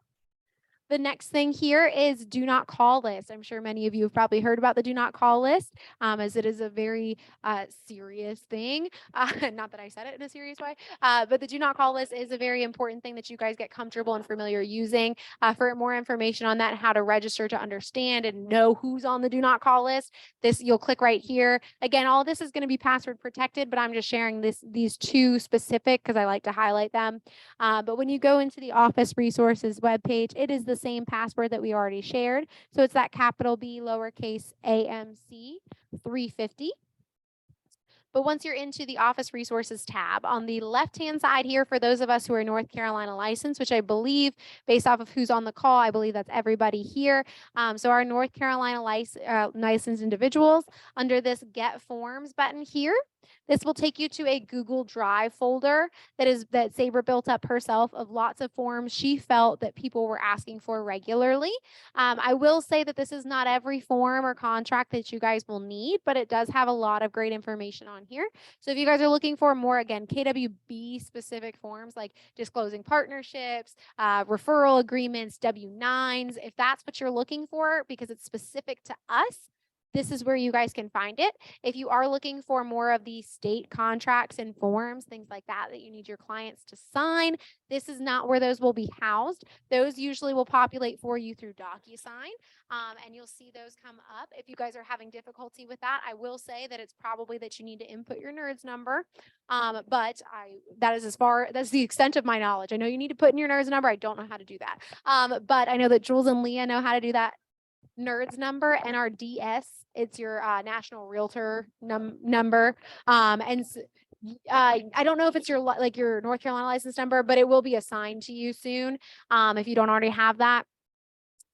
The next thing here is do not call list. I'm sure many of you have probably heard about the do not call list, as it is a very serious thing. Not that I said it in a serious way, but the do not call list is a very important thing that you guys get comfortable and familiar using. For more information on that, how to register to understand and know who's on the do not call list, you'll click right here. Again, all this is going to be password protected, but I'm just sharing these two specific because I like to highlight them. But when you go into the office resources webpage, it is the same password that we already shared. So it's that capital B lowercase AMC 350. But once you're into the office resources tab, on the left-hand side here, for those of us who are North Carolina licensed, which I believe, based off of who's on the call, I believe that's everybody here. So our North Carolina licensed individuals, under this Get Forms button here, this will take you to a Google Drive folder that Sabra built up herself of lots of forms she felt that people were asking for regularly. I will say that this is not every form or contract that you guys will need, but it does have a lot of great information on here. So if you guys are looking for more, again, KWB specific forms like disclosing partnerships, referral agreements, W-9s, if that's what you're looking for because it's specific to us, this is where you guys can find it. If you are looking for more of the state contracts and forms, things like that you need your clients to sign, this is not where those will be housed. Those usually will populate for you through DocuSign, and you'll see those come up. If you guys are having difficulty with that, I will say that it's probably that you need to input your NERDS number, but that's the extent of my knowledge. I know you need to put in your NERDS number. I don't know how to do that, but I know that Jules and Leah know how to do that. NERDS number, NRDS. It's your national realtor number. I don't know if it's your North Carolina license number, but it will be assigned to you soon if you don't already have that.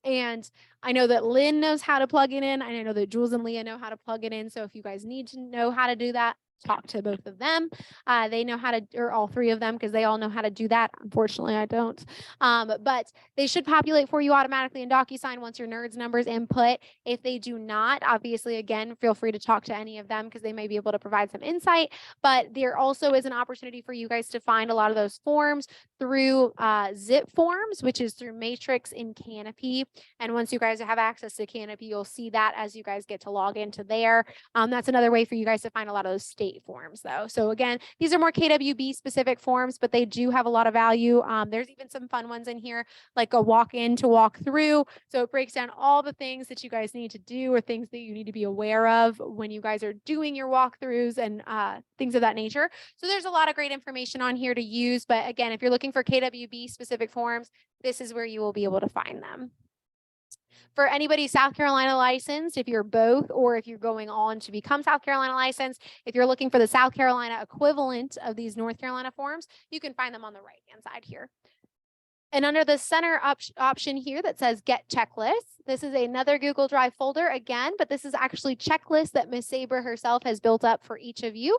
And I know that Lynn knows how to plug it in. I know that Jules and Leah know how to plug it in. So if you guys need to know how to do that, talk to both of them. They know how to, or all three of them, because they all know how to do that. Unfortunately, I don't. But they should populate for you automatically in DocuSign once your NERDS number is input. If they do not, obviously, again, feel free to talk to any of them because they may be able to provide some insight. But there also is an opportunity for you guys to find a lot of those forms through Zip Forms, which is through Matrix in Canopy. And once you guys have access to Canopy, you'll see that as you guys get to log into there. That's another way for you guys to find a lot of those state forms though. So again, these are more KWB specific forms, but they do have a lot of value. There's even some fun ones in here, like a walk-in to walk through. So it breaks down all the things that you guys need to do or things that you need to be aware of when you guys are doing your walkthroughs and things of that nature. So there's a lot of great information on here to use. But again, if you're looking for KWB specific forms, this is where you will be able to find them. For anybody South Carolina licensed, if you're both, or if you're going on to become South Carolina licensed, if you're looking for the South Carolina equivalent of these North Carolina forms, you can find them on the right-hand side here. And under the center option here that says Get Checklists, this is another Google Drive folder again, but this is actually checklists that Ms. Sabra herself has built up for each of you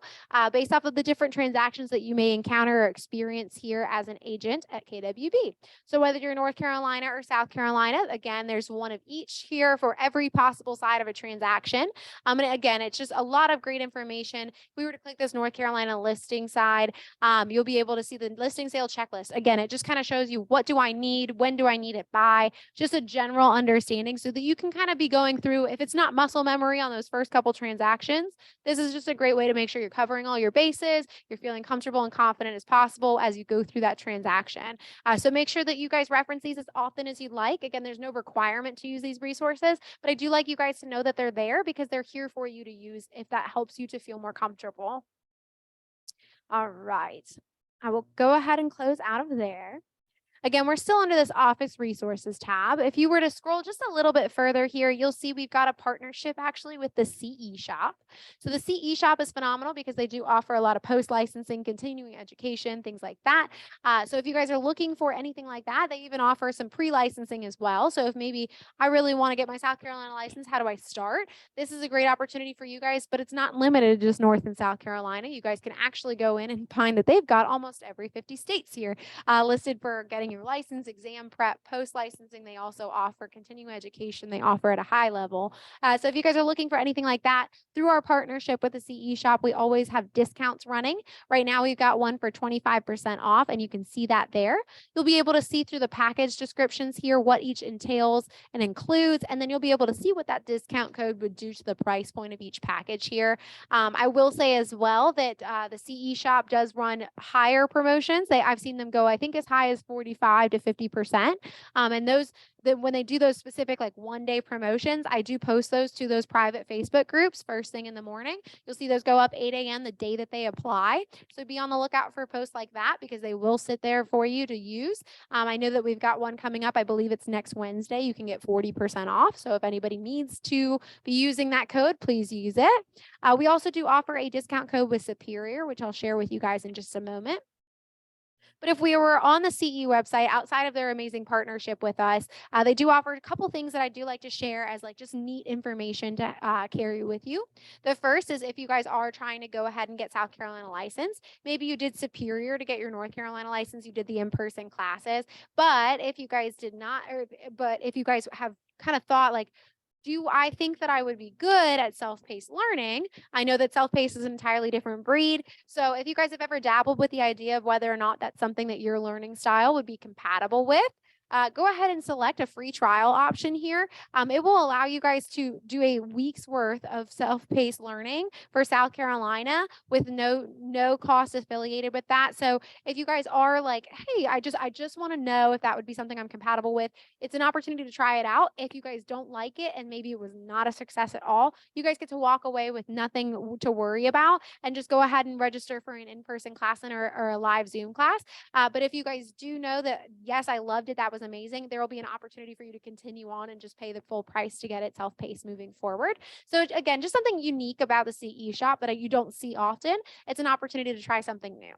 based off of the different transactions that you may encounter or experience here as an agent at KWB. So whether you're North Carolina or South Carolina, again, there's one of each here for every possible side of a transaction. And again, it's just a lot of great information. If we were to click this North Carolina listing side, you'll be able to see the listing sale checklist. Again, it just kind of shows you what do I need, when do I need it by, just a general understanding so that you can kind of be going through, if it's not muscle memory on those first couple transactions, this is just a great way to make sure you're covering all your bases, you're feeling comfortable and confident as possible as you go through that transaction. So make sure that you guys reference these as often as you'd like. Again, there's no requirement to use these resources, but I do like you guys to know that they're there because they're here for you to use if that helps you to feel more comfortable. All right. I will go ahead and close out of there. Again, we're still under this office resources tab. If you were to scroll just a little bit further here, you'll see we've got a partnership actually with the CE Shop. So the CE Shop is phenomenal because they do offer a lot of post-licensing, continuing education, things like that. So if you guys are looking for anything like that, they even offer some pre-licensing as well. So if maybe I really want to get my South Carolina license, how do I start? This is a great opportunity for you guys, but it's not limited to just North and South Carolina. You guys can actually go in and find that they've got almost every 50 states here listed for getting your license, exam prep, post-licensing. They also offer continuing education. They offer at a high level. So if you guys are looking for anything like that, through our partnership with the CE Shop, we always have discounts running. Right now, we've got one for 25% off, and you can see that there. You'll be able to see through the package descriptions here what each entails and includes, and then you'll be able to see what that discount code would do to the price point of each package here. I will say as well that the CE Shop does run higher promotions. I've seen them go, I think, as high as 45 to 50%. And when they do those specific like 1-day promotions, I do post those to those private Facebook groups first thing in the morning. You'll see those go up 8 a.m. the day that they apply. So be on the lookout for posts like that because they will sit there for you to use. I know that we've got one coming up. I believe it's next Wednesday. You can get 40% off. So if anybody needs to be using that code, please use it. We also do offer a discount code with Superior, which I'll share with you guys in just a moment. But if we were on the CE website, outside of their amazing partnership with us, they do offer a couple things that I do like to share as like just neat information to carry with you. The first is if you guys are trying to go ahead and get South Carolina license, maybe you did Superior to get your North Carolina license, you did the in-person classes, but if you guys did not, but if you guys have kind of thought like, do I think that I would be good at self-paced learning? I know that self-paced is an entirely different breed. So if you guys have ever dabbled with the idea of whether or not that's something that your learning style would be compatible with, go ahead and select a free trial option here. It will allow you guys to do a week's worth of self-paced learning for South Carolina with no cost affiliated with that. So if you guys are like, hey, I just want to know if that would be something I'm compatible with, it's an opportunity to try it out. If you guys don't like it and maybe it was not a success at all, you guys get to walk away with nothing to worry about and just go ahead and register for an in-person class or a live Zoom class. But if you guys do know that, yes, I loved it, that was amazing, there will be an opportunity for you to continue on and just pay the full price to get it self-paced moving forward. So again, just something unique about the CE Shop that you don't see often. It's an opportunity to try something new.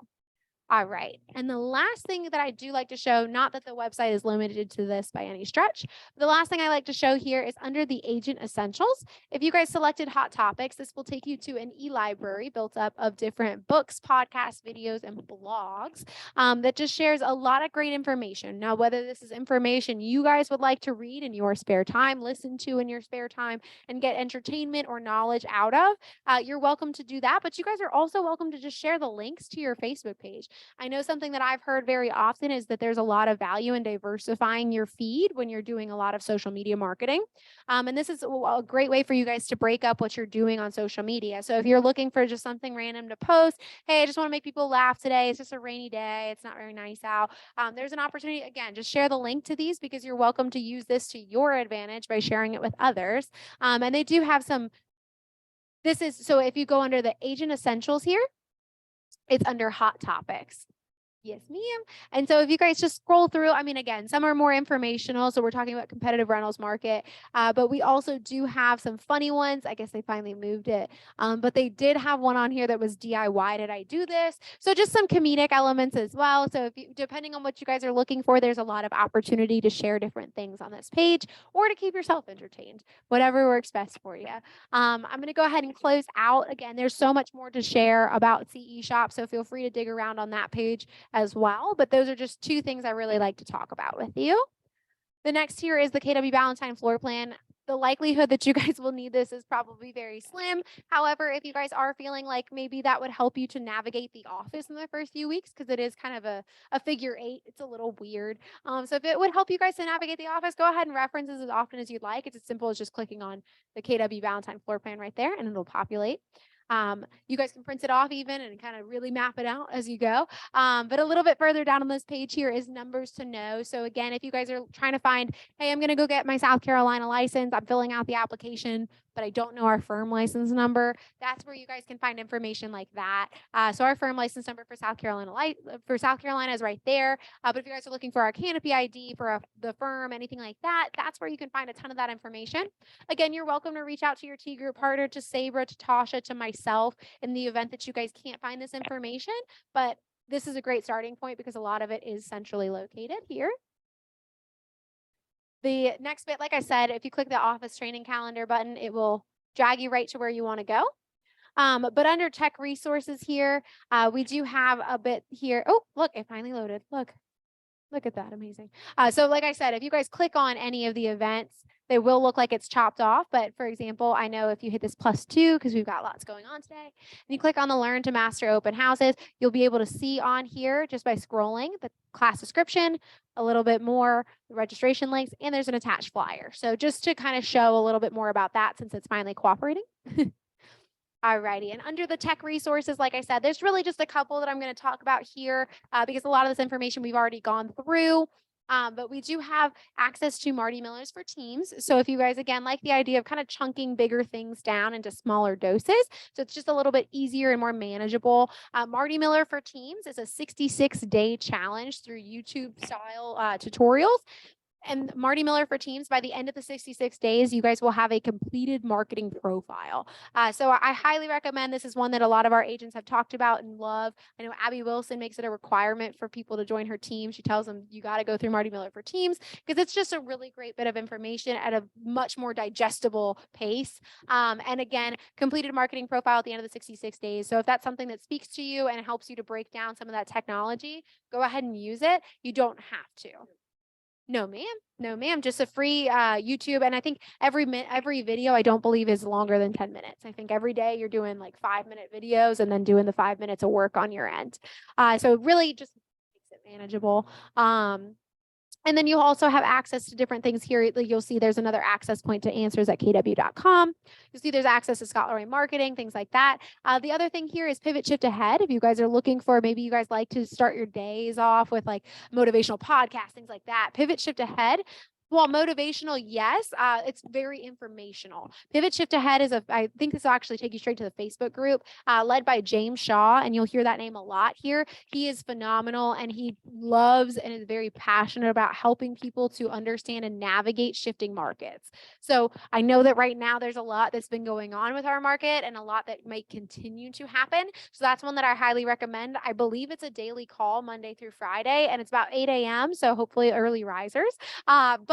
All right. And the last thing that I do like to show, not that the website is limited to this by any stretch, the last thing I like to show here is under the Agent Essentials. If you guys selected Hot Topics, this will take you to an e-library built up of different books, podcasts, videos, and blogs that just shares a lot of great information. Now, whether this is information you guys would like to read in your spare time, listen to in your spare time, and get entertainment or knowledge out of, you're welcome to do that. But you guys are also welcome to just share the links to your Facebook page. I know something that I've heard very often is that there's a lot of value in diversifying your feed when you're doing a lot of social media marketing. And this is a great way for you guys to break up what you're doing on social media. So if you're looking for just something random to post, hey, I just want to make people laugh today. It's just a rainy day. It's not very nice out. There's an opportunity, again, just share the link to these because you're welcome to use this to your advantage by sharing it with others. And they do have so if you go under the Agent Essentials here, it's under Hot Topics. Yes, ma'am. And so if you guys just scroll through, I mean, again, some are more informational. So we're talking about competitive rentals market, but we also do have some funny ones. I guess they finally moved it, but they did have one on here that was DIY. Did I do this? So just some comedic elements as well. So depending on what you guys are looking for, there's a lot of opportunity to share different things on this page or to keep yourself entertained, whatever works best for you. I'm going to go ahead and close out. Again, there's so much more to share about CE Shop, so feel free to dig around on that page as well. But those are just two things I really like to talk about with you. The next here is the KW Ballantyne floor plan. The likelihood that you guys will need this is probably very slim. However, if you guys are feeling like maybe that would help you to navigate the office in the first few weeks, because it is kind of a figure 8, it's a little weird. So if it would help you guys to navigate the office, go ahead and reference this as often as you'd like. It's as simple as just clicking on the KW Ballantyne floor plan right there, and it'll populate. You guys can print it off even and kind of really map it out as you go. But a little bit further down on this page here is numbers to know. So again, if you guys are trying to find, hey, I'm going to go get my South Carolina license, I'm filling out the application, but I don't know our firm license number, that's where you guys can find information like that. So our firm license number for South Carolina is right there. But if you guys are looking for our canopy ID for the firm, anything like that, that's where you can find a ton of that information. Again, you're welcome to reach out to your T group partner, to Sabra, to Tasha, to myself in the event that you guys can't find this information. But this is a great starting point because a lot of it is centrally located here. The next bit, like I said, if you click the office training calendar button, it will drag you right to where you want to go. But under tech resources here, we do have a bit here. Oh, look, it finally loaded. Look at that. Amazing. So like I said, if you guys click on any of the events, they will look like it's chopped off. But for example, I know if you hit this +2, because we've got lots going on today, and you click on the Learn to Master Open Houses, you'll be able to see on here just by scrolling the class description, a little bit more, the registration links, and there's an attached flyer. So just to kind of show a little bit more about that since it's finally cooperating. Alrighty, and under the tech resources, like I said, there's really just a couple that I'm going to talk about here because a lot of this information we've already gone through. But we do have access to Marty Millers for Teams. So if you guys, again, like the idea of kind of chunking bigger things down into smaller doses, so it's just a little bit easier and more manageable. Marty Miller for Teams is a 66-day challenge through YouTube style tutorials. And Marty Miller for Teams, by the end of the 66 days, you guys will have a completed marketing profile. So I highly recommend this. Is one that a lot of our agents have talked about and love. I know Abby Wilson makes it a requirement for people to join her team. She tells them you got to go through Marty Miller for Teams because it's just a really great bit of information at a much more digestible pace. And again, completed marketing profile at the end of the 66 days. So if that's something that speaks to you and helps you to break down some of that technology, go ahead and use it. You don't have to. No, ma'am. No, ma'am. Just a free YouTube. And I think every video, I don't believe, is longer than 10 minutes. I think every day you're doing like 5-minute videos and then doing the 5 minutes of work on your end. So really just makes it manageable. And then you also have access to different things here. You'll see there's another access point to answers@kw.com. You'll see there's access to Scott Leroy marketing, things like that. The other thing here is Pivot Shift Ahead. If you guys are looking for, maybe you guys like to start your days off with like motivational podcasts, things like that. Pivot Shift Ahead. While motivational, yes, it's very informational. Pivot Shift Ahead is I think this will actually take you straight to the Facebook group led by James Shaw, and you'll hear that name a lot here. He is phenomenal, and he loves and is very passionate about helping people to understand and navigate shifting markets. So I know that right now there's a lot that's been going on with our market and a lot that might continue to happen. So that's one that I highly recommend. I believe it's a daily call Monday through Friday, and it's about 8 a.m. So hopefully early risers.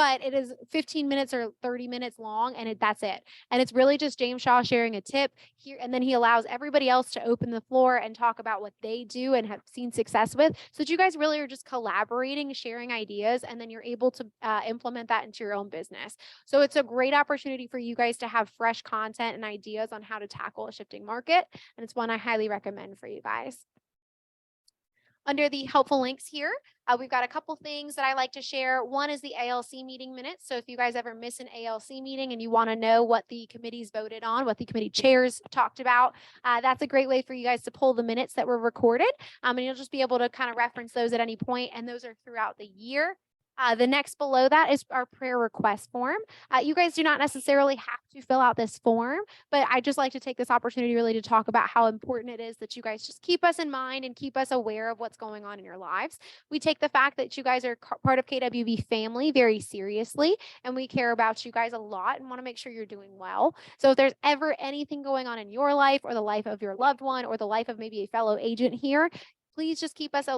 But it is 15 minutes or 30 minutes long, and that's it. And it's really just James Shaw sharing a tip here, and then he allows everybody else to open the floor and talk about what they do and have seen success with, so that you guys really are just collaborating, sharing ideas, and then you're able to implement that into your own business. So it's a great opportunity for you guys to have fresh content and ideas on how to tackle a shifting market, and it's one I highly recommend for you guys. Under the helpful links here, we've got a couple things that I like to share. One is the ALC meeting minutes. So if you guys ever miss an ALC meeting and you want to know what the committees voted on, what the committee chairs talked about, that's a great way for you guys to pull the minutes that were recorded. And you'll just be able to kind of reference those at any point, and those are throughout the year. The next below that is our prayer request form. You guys do not necessarily have to fill out this form, but I just like to take this opportunity really to talk about how important it is that you guys just keep us in mind and keep us aware of what's going on in your lives. We take the fact that you guys are part of KWB family very seriously, and we care about you guys a lot and want to make sure you're doing well. So if there's ever anything going on in your life or the life of your loved one or the life of maybe a fellow agent here, please just keep us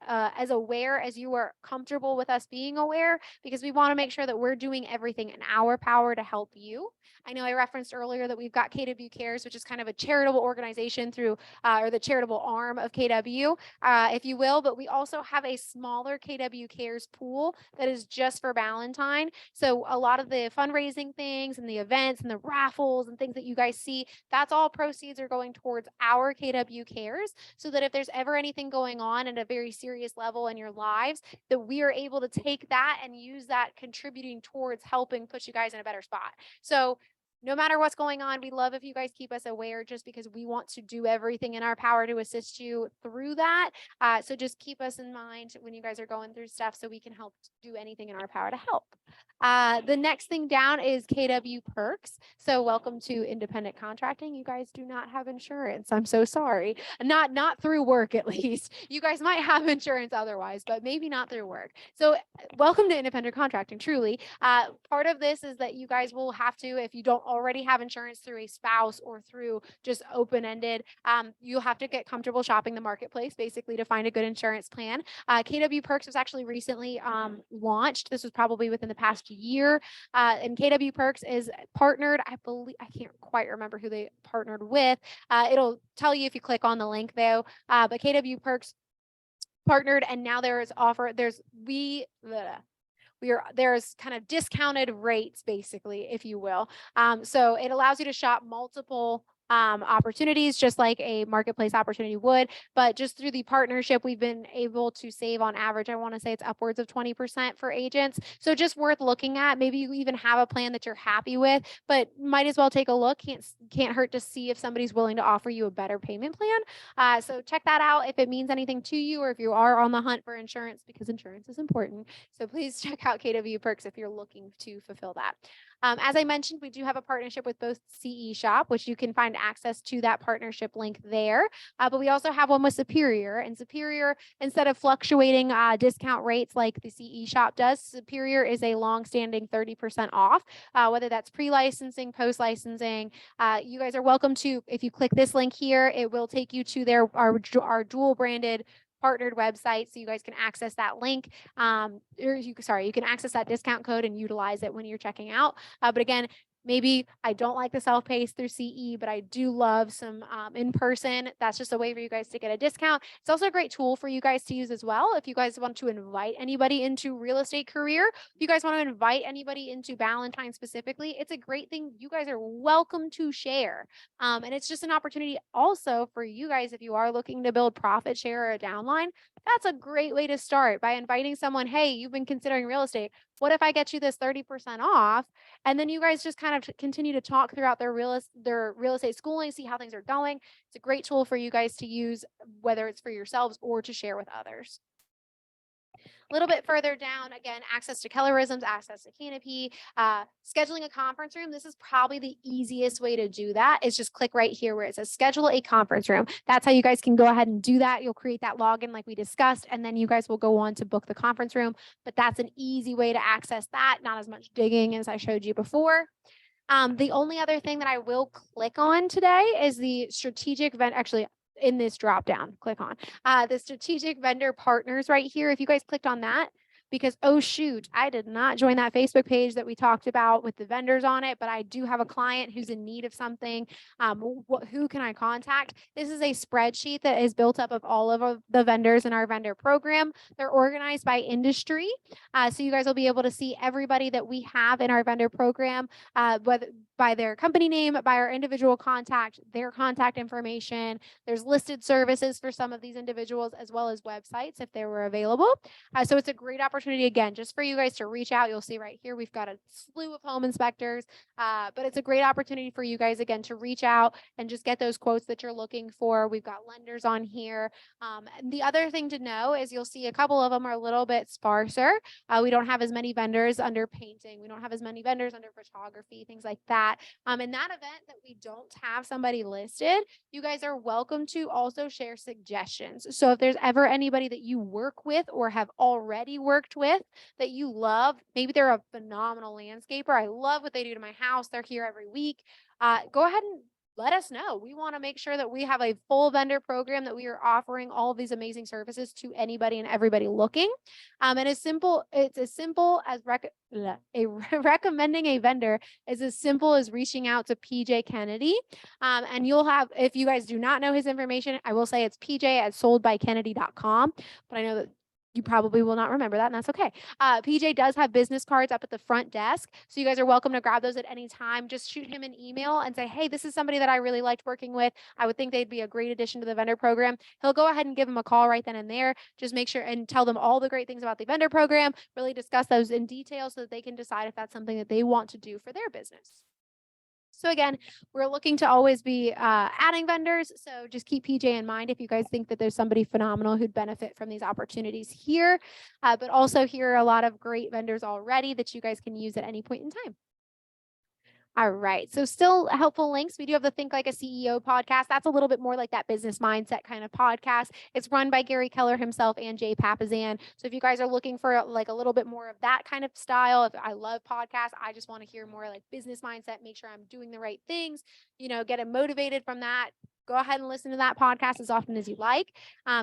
as aware as you are comfortable with us being aware, because we want to make sure that we're doing everything in our power to help you. I know I referenced earlier that we've got KW Cares, which is kind of a charitable organization through, or the charitable arm of KW, if you will, but we also have a smaller KW Cares pool that is just for Valentine. So a lot of the fundraising things and the events and the raffles and things that you guys see, that's all proceeds are going towards our KW Cares, so that if there's ever anything going on at a very serious level in your lives, that we are able to take that and use that contributing towards helping put you guys in a better spot. So no matter what's going on, we love if you guys keep us aware just because we want to do everything in our power to assist you through that. So just keep us in mind when you guys are going through stuff so we can help do anything in our power to help. The next thing down is KW Perks. So welcome to independent contracting. You guys do not have insurance. I'm so sorry. Not through work, at least. You guys might have insurance otherwise, but maybe not through work. So welcome to independent contracting, truly. Part of this is that you guys will have to, if you don't already have insurance through a spouse or through just open-ended, you'll have to get comfortable shopping the marketplace basically to find a good insurance plan. KW Perks was actually recently launched. This was probably within the past year. And KW Perks is partnered, I believe, I can't quite remember who they partnered with. It'll tell you if you click on the link though. But KW Perks partnered, and now there's kind of discounted rates basically, if you will. So it allows you to shop multiple opportunities just like a marketplace opportunity would, but just through the partnership, we've been able to save on average, I want to say it's upwards of 20% for agents. So just worth looking at. Maybe you even have a plan that you're happy with, but might as well take a look. Can't hurt to see if somebody's willing to offer you a better payment plan. So check that out if it means anything to you, or if you are on the hunt for insurance, because insurance is important. So please check out KW Perks if you're looking to fulfill that. As I mentioned, we do have a partnership with both CE Shop, which you can find access to that partnership link there. But we also have one with Superior, and Superior, instead of fluctuating discount rates like the CE Shop does, Superior is a long-standing 30% off, whether that's pre-licensing, post-licensing. You guys are welcome to, if you click this link here, it will take you to our dual branded partnered website, so you guys can access that link. You can access that discount code and utilize it when you're checking out. But again, maybe I don't like the self-pay through CE, but I do love some in-person. That's just a way for you guys to get a discount. It's also a great tool for you guys to use as well. If you guys want to invite anybody into real estate career, if you guys want to invite anybody into Valentine specifically, it's a great thing. You guys are welcome to share. And it's just an opportunity also for you guys, if you are looking to build profit share or a downline, that's a great way to start by inviting someone. Hey, you've been considering real estate. What if I get you this 30% off? And then you guys just kind of continue to talk throughout their real estate schooling, see how things are going. It's a great tool for you guys to use, whether it's for yourselves or to share with others. A little bit further down, again, access to colorisms, access to Canopy, scheduling a conference room. This is probably the easiest way to do that, is just click right here where it says schedule a conference room. That's how you guys can go ahead and do that. You'll create that login like we discussed, and then you guys will go on to book the conference room. But that's an easy way to access that. Not as much digging as I showed you before. The only other thing that I will click on today is the strategic event. Actually, in this drop down, click on the strategic vendor partners right here. If you guys clicked on that, because, oh shoot, I did not join that Facebook page that we talked about with the vendors on it, but I do have a client who's in need of something. Who can I contact? This is a spreadsheet that is built up of all of the vendors in our vendor program. They're organized by industry. So you guys will be able to see everybody that we have in our vendor program, whether by their company name, by our individual contact, their contact information. There's listed services for some of these individuals, as well as websites if they were available. So it's a great opportunity, again, just for you guys to reach out. You'll see right here, we've got a slew of home inspectors, but it's a great opportunity for you guys, again, to reach out and just get those quotes that you're looking for. We've got lenders on here. And the other thing to know is you'll see a couple of them are a little bit sparser. We don't have as many vendors under painting. We don't have as many vendors under photography, things like that. In that event that we don't have somebody listed, you guys are welcome to also share suggestions. So if there's ever anybody that you work with or have already worked with that you love, maybe they're a phenomenal landscaper. I love what they do to my house. They're here every week. Go ahead and let us know. We want to make sure that we have a full vendor program, that we are offering all of these amazing services to anybody and everybody looking. And it's as simple as recommending a vendor is as simple as reaching out to PJ Kennedy. And you'll have, if you guys do not know his information, I will say it's pj@soldbykennedy.com, but I know that you probably will not remember that, and that's okay. PJ does have business cards up at the front desk, so you guys are welcome to grab those at any time. Just shoot him an email and say, hey, this is somebody that I really liked working with. I would think they'd be a great addition to the vendor program. He'll go ahead and give them a call right then and there. Just make sure and tell them all the great things about the vendor program, really discuss those in detail so that they can decide if that's something that they want to do for their business. So again, we're looking to always be adding vendors. So just keep PJ in mind if you guys think that there's somebody phenomenal who'd benefit from these opportunities here. But also here are a lot of great vendors already that you guys can use at any point in time. All right. So still helpful links. We do have the Think Like a CEO podcast. That's a little bit more like that business mindset kind of podcast. It's run by Gary Keller himself and Jay Papazan. So if you guys are looking for like a little bit more of that kind of style, if I love podcasts, I just want to hear more like business mindset, make sure I'm doing the right things, get motivated from that. Go ahead and listen to that podcast as often as you like.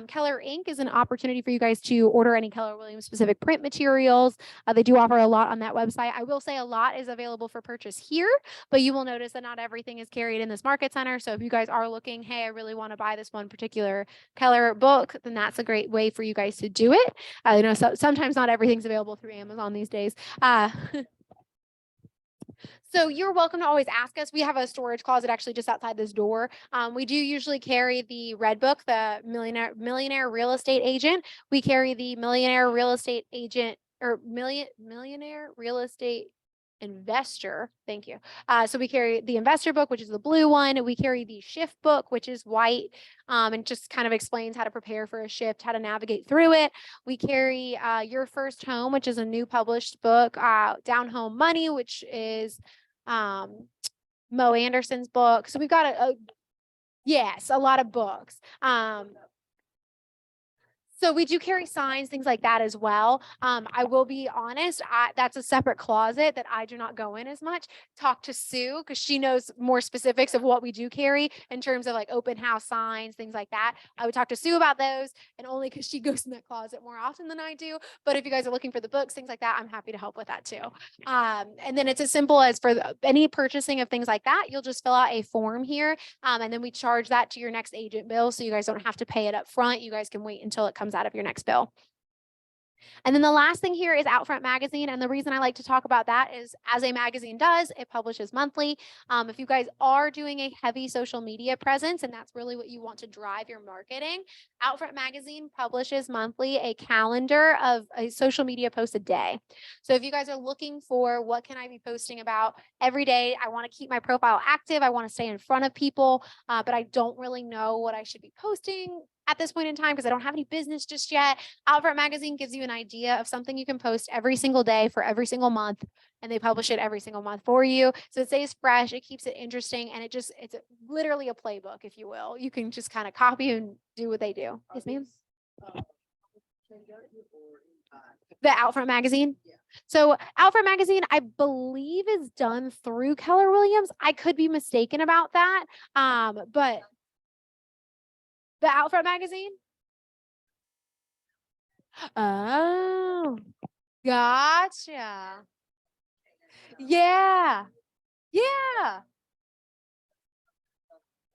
Keller Inc. is an opportunity for you guys to order any Keller Williams specific print materials. They do offer a lot on that website. I will say a lot is available for purchase here, but you will notice that not everything is carried in this market center. So if you guys are looking, hey, I really want to buy this one particular Keller book, then that's a great way for you guys to do it. So sometimes not everything's available through Amazon these days. So you're welcome to always ask us. We have a storage closet actually just outside this door. We do usually carry the red book, the millionaire real estate agent. We carry the millionaire real estate agent or millionaire real estate investor. Thank you. So we carry the investor book, which is the blue one. We carry the shift book, which is white, and just kind of explains how to prepare for a shift, how to navigate through it. We carry Your First Home, which is a new published book, Down Home Money, which is Mo Anderson's book. So we've got a lot of books. So we do carry signs, things like that as well. I will be honest, that's a separate closet that I do not go in as much. Talk to Sue because she knows more specifics of what we do carry in terms of like open house signs, things like that. I would talk to Sue about those, and only because she goes in that closet more often than I do. But if you guys are looking for the books, things like that, I'm happy to help with that too. And then it's as simple as for any purchasing of things like that, you'll just fill out a form here, and then we charge that to your next agent bill, so you guys don't have to pay it up front. You guys can wait until it comes out of your next bill. And then the last thing here is Outfront Magazine. And the reason I like to talk about that is, as a magazine does, it publishes monthly. If you guys are doing a heavy social media presence, and that's really what you want to drive your marketing, Outfront Magazine publishes monthly a calendar of a social media post a day. So if you guys are looking for what can I be posting about every day, I want to keep my profile active, I want to stay in front of people, but I don't really know what I should be posting at this point in time because I don't have any business just yet. Outfront Magazine gives you an idea of something you can post every single day for every single month, and they publish it every single month for you. So it stays fresh, it keeps it interesting, and it's literally a playbook, if you will. You can just kind of copy and do what they do. Yes, ma'am? The Outfront Magazine? Yeah. So Outfront Magazine, I believe, is done through Keller Williams. I could be mistaken about that, but the Outfront Magazine? Oh, gotcha. Yeah. Yeah.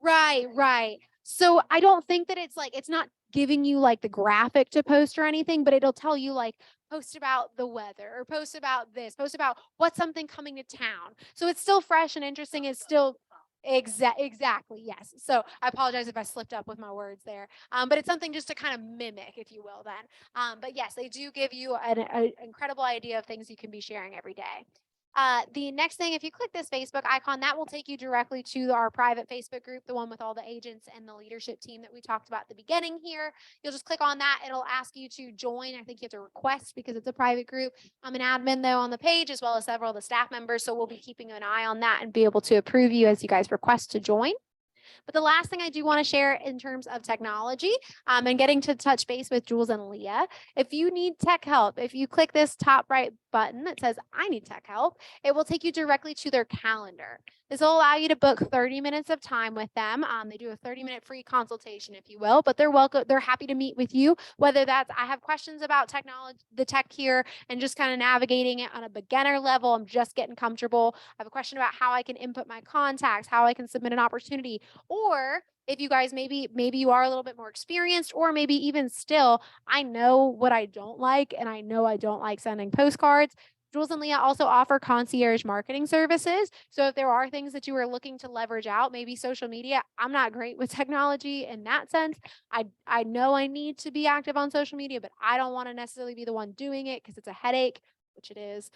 Right. So I don't think that it's not giving you like the graphic to post or anything, but it'll tell you like post about the weather or post about this, post about what's something coming to town. So it's still fresh and interesting. It's still exactly. Yes. So I apologize if I slipped up with my words there. But it's something just to kind of mimic, if you will, then. But yes, they do give you an incredible idea of things you can be sharing every day. The next thing, if you click this Facebook icon, that will take you directly to our private Facebook group, the one with all the agents and the leadership team that we talked about at the beginning here. You'll just click on that. It'll ask you to join. I think you have to request because it's a private group. I'm an admin, though, on the page, as well as several of the staff members. So we'll be keeping an eye on that and be able to approve you as you guys request to join. But the last thing I do want to share in terms of technology, and getting to touch base with Jules and Leah, if you need tech help, if you click this top right button that says I need tech help, it will take you directly to their calendar. This will allow you to book 30 minutes of time with them. They do a 30-minute free consultation, if you will, but they're welcome. They're happy to meet with you, whether that's I have questions about technology, the tech here, and just kind of navigating it on a beginner level. I'm just getting comfortable. I have a question about how I can input my contacts, how I can submit an opportunity, or if you guys maybe you are a little bit more experienced, or maybe even still, I know what I don't like, and I know I don't like sending postcards. Jules and Leah also offer concierge marketing services. So if there are things that you are looking to leverage out, maybe social media, I'm not great with technology in that sense. I know I need to be active on social media, but I don't want to necessarily be the one doing it because it's a headache. which it is,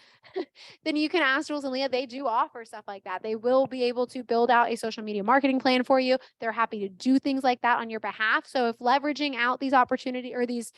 then you can ask Jules and Leah. They do offer stuff like that. They will be able to build out a social media marketing plan for you. They're happy to do things like that on your behalf. So if leveraging out these opportunity or these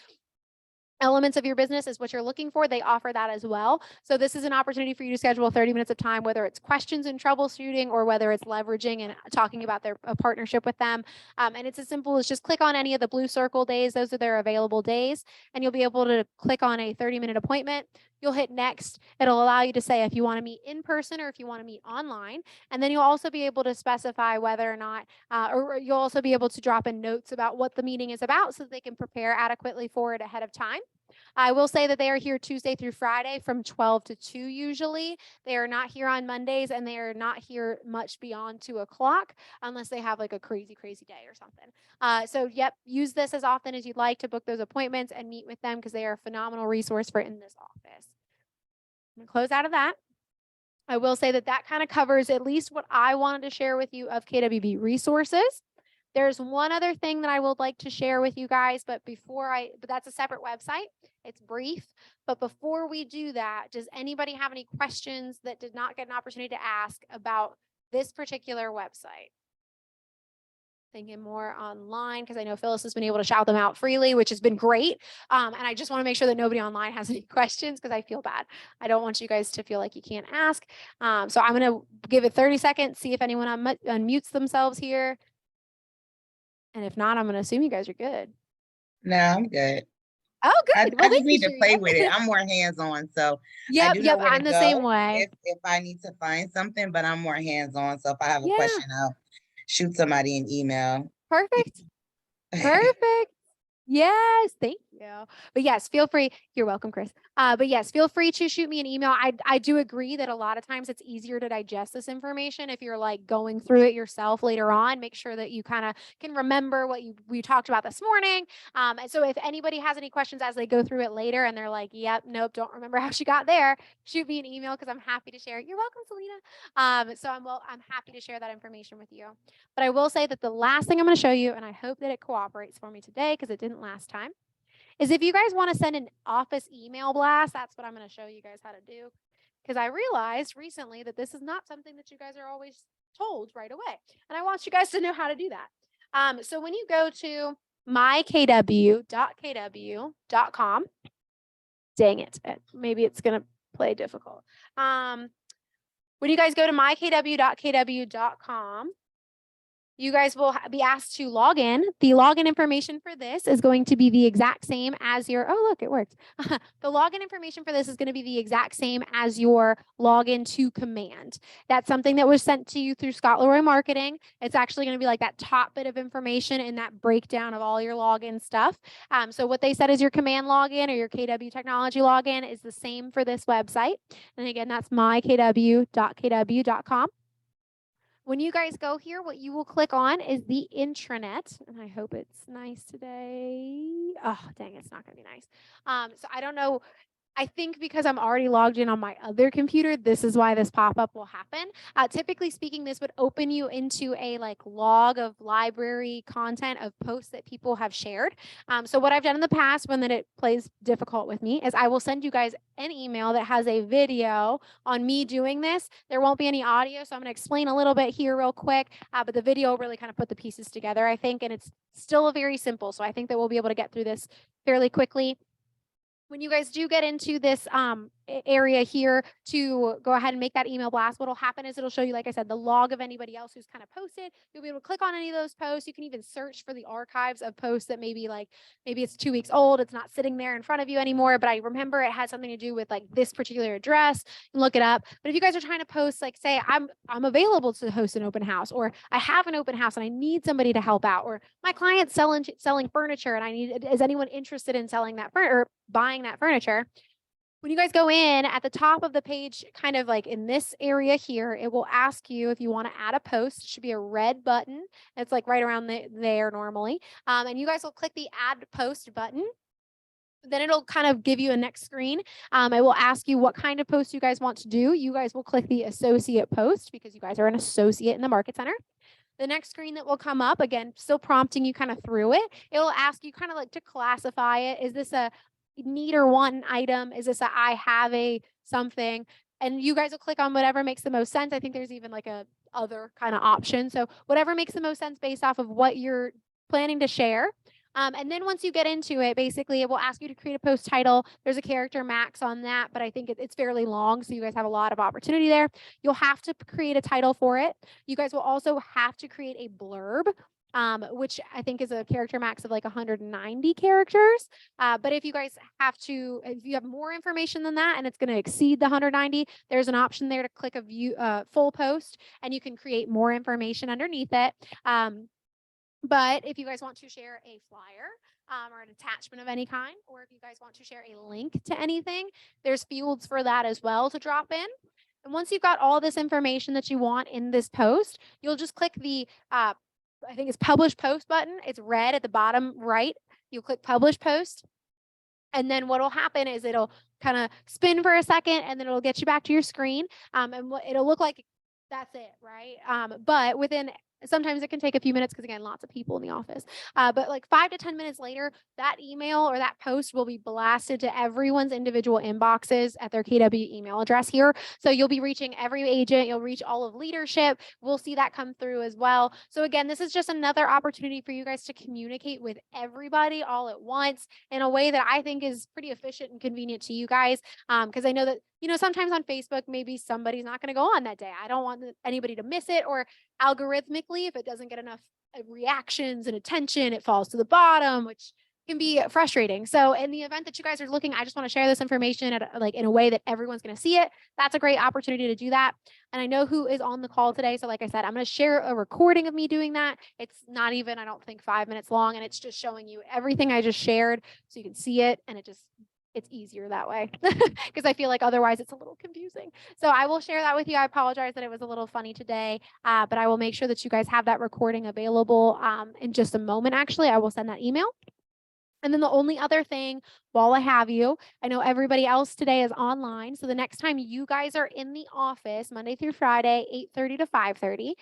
elements of your business is what you're looking for, they offer that as well. So this is an opportunity for you to schedule 30 minutes of time, whether it's questions and troubleshooting or whether it's leveraging and talking about their partnership with them. And it's as simple as just click on any of the blue circle days. Those are their available days. And you'll be able to click on a 30-minute appointment. You'll hit next. It'll allow you to say if you want to meet in person or if you want to meet online. And then you'll also be able to specify whether or not, or you'll also be able to drop in notes about what the meeting is about so that they can prepare adequately for it ahead of time. I will say that they are here Tuesday through Friday from 12 to 2 usually. They are not here on Mondays, and they are not here much beyond 2 o'clock unless they have like a crazy day or something. So yep, use this as often as you'd like to book those appointments and meet with them because they are a phenomenal resource for in this office. I'm going to close out of that. I will say that that kind of covers at least what I wanted to share with you of KWB resources. There's one other thing that I would like to share with you guys, but that's a separate website. It's brief, but before we do that, does anybody have any questions that did not get an opportunity to ask about this particular website? Thinking more online, because I know Phyllis has been able to shout them out freely, which has been great. And I just want to make sure that nobody online has any questions because I feel bad. I don't want you guys to feel like you can't ask. So I'm going to give it 30 seconds, see if anyone unmutes themselves here. And if not, I'm going to assume you guys are good. No, I'm good. Oh, good. I just need to play with it. I'm more hands-on, so yep, I'm the same way. If I need to find something, but I'm more hands-on. So if I have a question, I'll shoot somebody an email. Perfect. Perfect. Yes, thank you. But yes, feel free. You're welcome, Chris. But yes, feel free to shoot me an email. I do agree that a lot of times it's easier to digest this information if you're like going through it yourself later on. Make sure that you kind of can remember what we talked about this morning. And so if anybody has any questions as they go through it later and they're like, yep, nope, don't remember how she got there, shoot me an email because I'm happy to share it. You're welcome, Selena. So I'm happy to share that information with you. But I will say that the last thing I'm going to show you, and I hope that it cooperates for me today because it didn't last time, is if you guys want to send an office email blast, that's what I'm going to show you guys how to do. Because I realized recently that this is not something that you guys are always told right away. And I want you guys to know how to do that. So when you go to mykw.kw.com, dang it, maybe it's going to play difficult. When you guys go to mykw.kw.com, you guys will be asked to log in. The login information for this is going to be the exact same as your, oh, look, it worked. The login information for this is going to be the exact same as your login to command. That's something that was sent to you through Scott Leroy Marketing. It's actually going to be like that top bit of information in that breakdown of all your login stuff. So what they said is your command login or your KW technology login is the same for this website. And again, that's mykw.kw.com. When you guys go here, what you will click on is the intranet, and I hope it's nice today. Oh, dang, it's not going to be nice. So I don't know. I think because I'm already logged in on my other computer, this is why this pop-up will happen. Typically speaking, this would open you into a log of library content of posts that people have shared. So what I've done in the past when it plays difficult with me is I will send you guys an email that has a video on me doing this. There won't be any audio, so I'm going to explain a little bit here real quick, but the video really kind of put the pieces together, I think, and it's still very simple. So I think that we'll be able to get through this fairly quickly. When you guys do get into this area here to go ahead and make that email blast, what will happen is it'll show you, like I said, the log of anybody else who's kind of posted. You'll be able to click on any of those posts. You can even search for the archives of posts that maybe it's 2 weeks old. It's not sitting there in front of you anymore, but I remember it had something to do with this particular address and look it up. But if you guys are trying to post, say I'm available to host an open house, or I have an open house and I need somebody to help out, or my client's selling furniture and is anyone interested in selling that or buying that furniture? When you guys go in at the top of the page, kind of in this area here, it will ask you if you want to add a post. It should be a red button. It's right around there normally. And you guys will click the add post button. Then it'll kind of give you a next screen. It will ask you what kind of post you guys want to do. You guys will click the associate post because you guys are an associate in the Market Center. The next screen that will come up, again, still prompting you kind of through it. It will ask you kind of to classify it. Is this a need or want an item? Is this a I have a something? And you guys will click on whatever makes the most sense. I think there's even like a other kind of option. So whatever makes the most sense based off of what you're planning to share. And then once you get into it, basically it will ask you to create a post title. There's a character max on that, but I think it's fairly long. So you guys have a lot of opportunity there. You'll have to create a title for it. You guys will also have to create a blurb. Which I think is a character max of like 190 characters. But if you guys if you have more information than that and it's going to exceed the 190, there's an option there to click a view full post and you can create more information underneath it. But if you guys want to share a flyer or an attachment of any kind, or if you guys want to share a link to anything, there's fields for that as well to drop in. And once you've got all this information that you want in this post, you'll just click the, I think it's publish post button. It's red at the bottom right. You'll click publish post. And then what will happen is it'll kind of spin for a second and then it'll get you back to your screen. And it'll look like that's it, right? But sometimes it can take a few minutes because again, lots of people in the office. But like 5 to 10 minutes later, that email or that post will be blasted to everyone's individual inboxes at their KW email address here. So you'll be reaching every agent, you'll reach all of leadership. We'll see that come through as well. So again, this is just another opportunity for you guys to communicate with everybody all at once in a way that I think is pretty efficient and convenient to you guys. Because I know that, sometimes on Facebook, maybe somebody's not going to go on that day. I don't want anybody to miss it, or algorithmically, if it doesn't get enough reactions and attention, it falls to the bottom, which can be frustrating. So in the event that you guys are looking, I just want to share this information in a way that everyone's going to see it. That's a great opportunity to do that. And I know who is on the call today. So like I said, I'm going to share a recording of me doing that. It's not even, I don't think 5 minutes long, and it's just showing you everything I just shared so you can see it. And it's easier that way because I feel like otherwise it's a little confusing. So I will share that with you. I apologize that it was a little funny today, but I will make sure that you guys have that recording available in just a moment. Actually, I will send that email. And then the only other thing, while I have you, I know everybody else today is online. So the next time you guys are in the office, Monday through Friday, 8:30 to 5:30,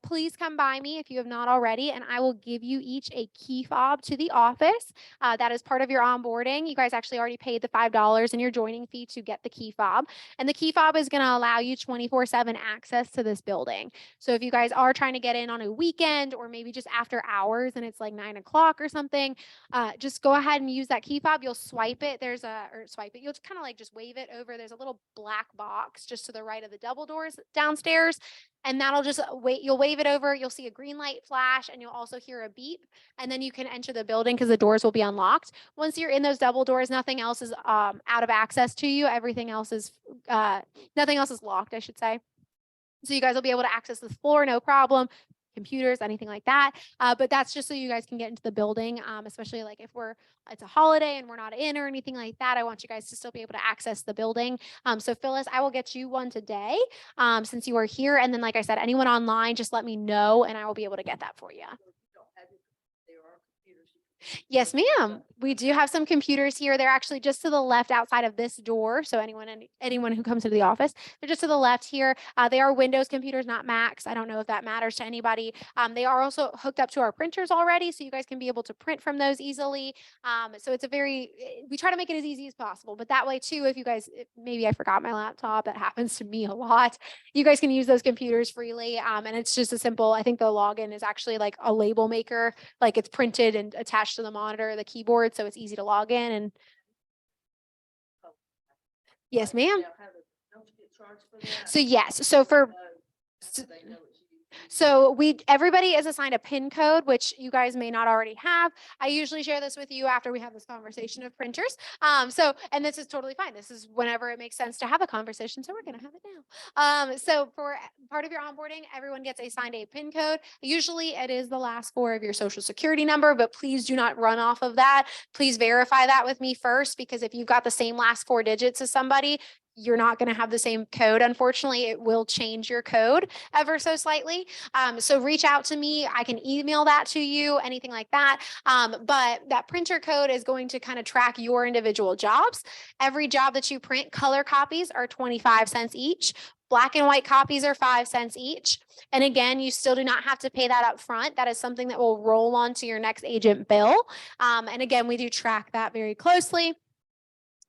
please come by me if you have not already, and I will give you each a key fob to the office. That is part of your onboarding. You guys actually already paid the $5 in your joining fee to get the key fob. And the key fob is going to allow you 24/7 access to this building. So if you guys are trying to get in on a weekend or maybe just after hours and it's like 9 o'clock or something, just go ahead and use that key fob. You'll swipe it. You'll kind of like just wave it over. There's a little black box just to the right of the double doors downstairs. And that'll just you'll wave it over. You'll see a green light flash and you'll also hear a beep. And then you can enter the building because the doors will be unlocked. Once you're in those double doors, nothing else is out of access to you. Nothing else is locked, I should say. So you guys will be able to access the floor, no problem. Computers, anything like that. But that's just so you guys can get into the building, especially like if it's a holiday and we're not in or anything like that. I want you guys to still be able to access the building. So Phyllis, I will get you one today since you are here. And then, like I said, anyone online, just let me know and I will be able to get that for you. Yes, ma'am. We do have some computers here. They're actually just to the left outside of this door. So anyone who comes into the office, they're just to the left here. They are Windows computers, not Macs. I don't know if that matters to anybody. They are also hooked up to our printers already, so you guys can be able to print from those easily. So we try to make it as easy as possible. But that way too, if you guys, maybe I forgot my laptop, that happens to me a lot. You guys can use those computers freely. And it's just a simple, I think the login is actually like a label maker, like it's printed and attached to the monitor, the keyboard, so it's easy to log in. And yes, ma'am. So yes, so everybody is assigned a PIN code, which you guys may not already have. I usually share this with you after we have this conversation of printers. And this is totally fine. This is whenever it makes sense to have a conversation. So we're going to have it now. So for part of your onboarding, everyone gets assigned a PIN code. Usually it is the last 4 of your social security number, but please do not run off of that. Please verify that with me first, because if you've got the same last 4 digits as somebody, you're not going to have the same code. Unfortunately, it will change your code ever so slightly. So reach out to me. I can email that to you, anything like that. But that printer code is going to kind of track your individual jobs. Every job that you print, color copies are 25 cents each. Black and white copies are 5 cents each. And again, you still do not have to pay that up front. That is something that will roll onto your next agent bill. And again, we do track that very closely.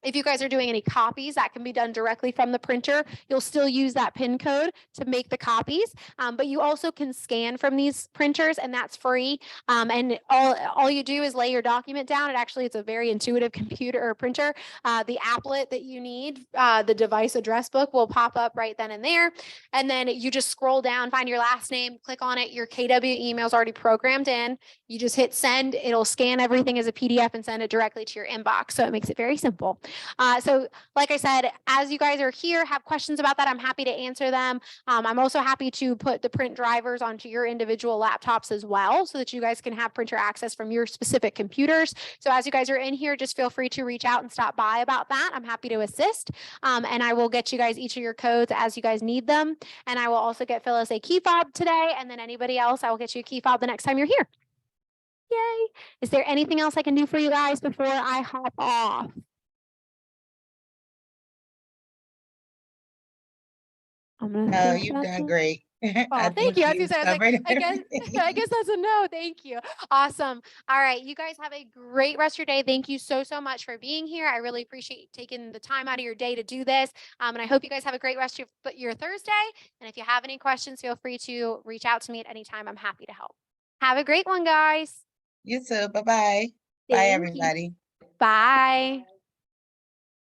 If you guys are doing any copies, that can be done directly from the printer. You'll still use that PIN code to make the copies, but you also can scan from these printers, and that's free. And all you do is lay your document down. It's a very intuitive computer or printer. The applet that you need, the device address book will pop up right then and there. And then you just scroll down, find your last name, click on it. Your KW email is already programmed in. You just hit send. It'll scan everything as a PDF and send it directly to your inbox. So it makes it very simple. So like I said, as you guys are here, have questions about that, I'm happy to answer them. I'm also happy to put the print drivers onto your individual laptops as well, so that you guys can have printer access from your specific computers. So as you guys are in here, just feel free to reach out and stop by about that. I'm happy to assist. And I will get you guys each of your codes as you guys need them. And I will also get Phyllis a key fob today. And then anybody else, I will get you a key fob the next time you're here. Yay. Is there anything else I can do for you guys before I hop off? No, you've done great. Oh, thank you. I was gonna say, covered I guess everything. that's a no. Thank you. Awesome. All right. You guys have a great rest of your day. Thank you so much for being here. I really appreciate you taking the time out of your day to do this. And I hope you guys have a great rest of your Thursday. And if you have any questions, feel free to reach out to me at any time. I'm happy to help. Have a great one, guys. You too. Bye-bye. Bye, Thank you. everybody. Bye.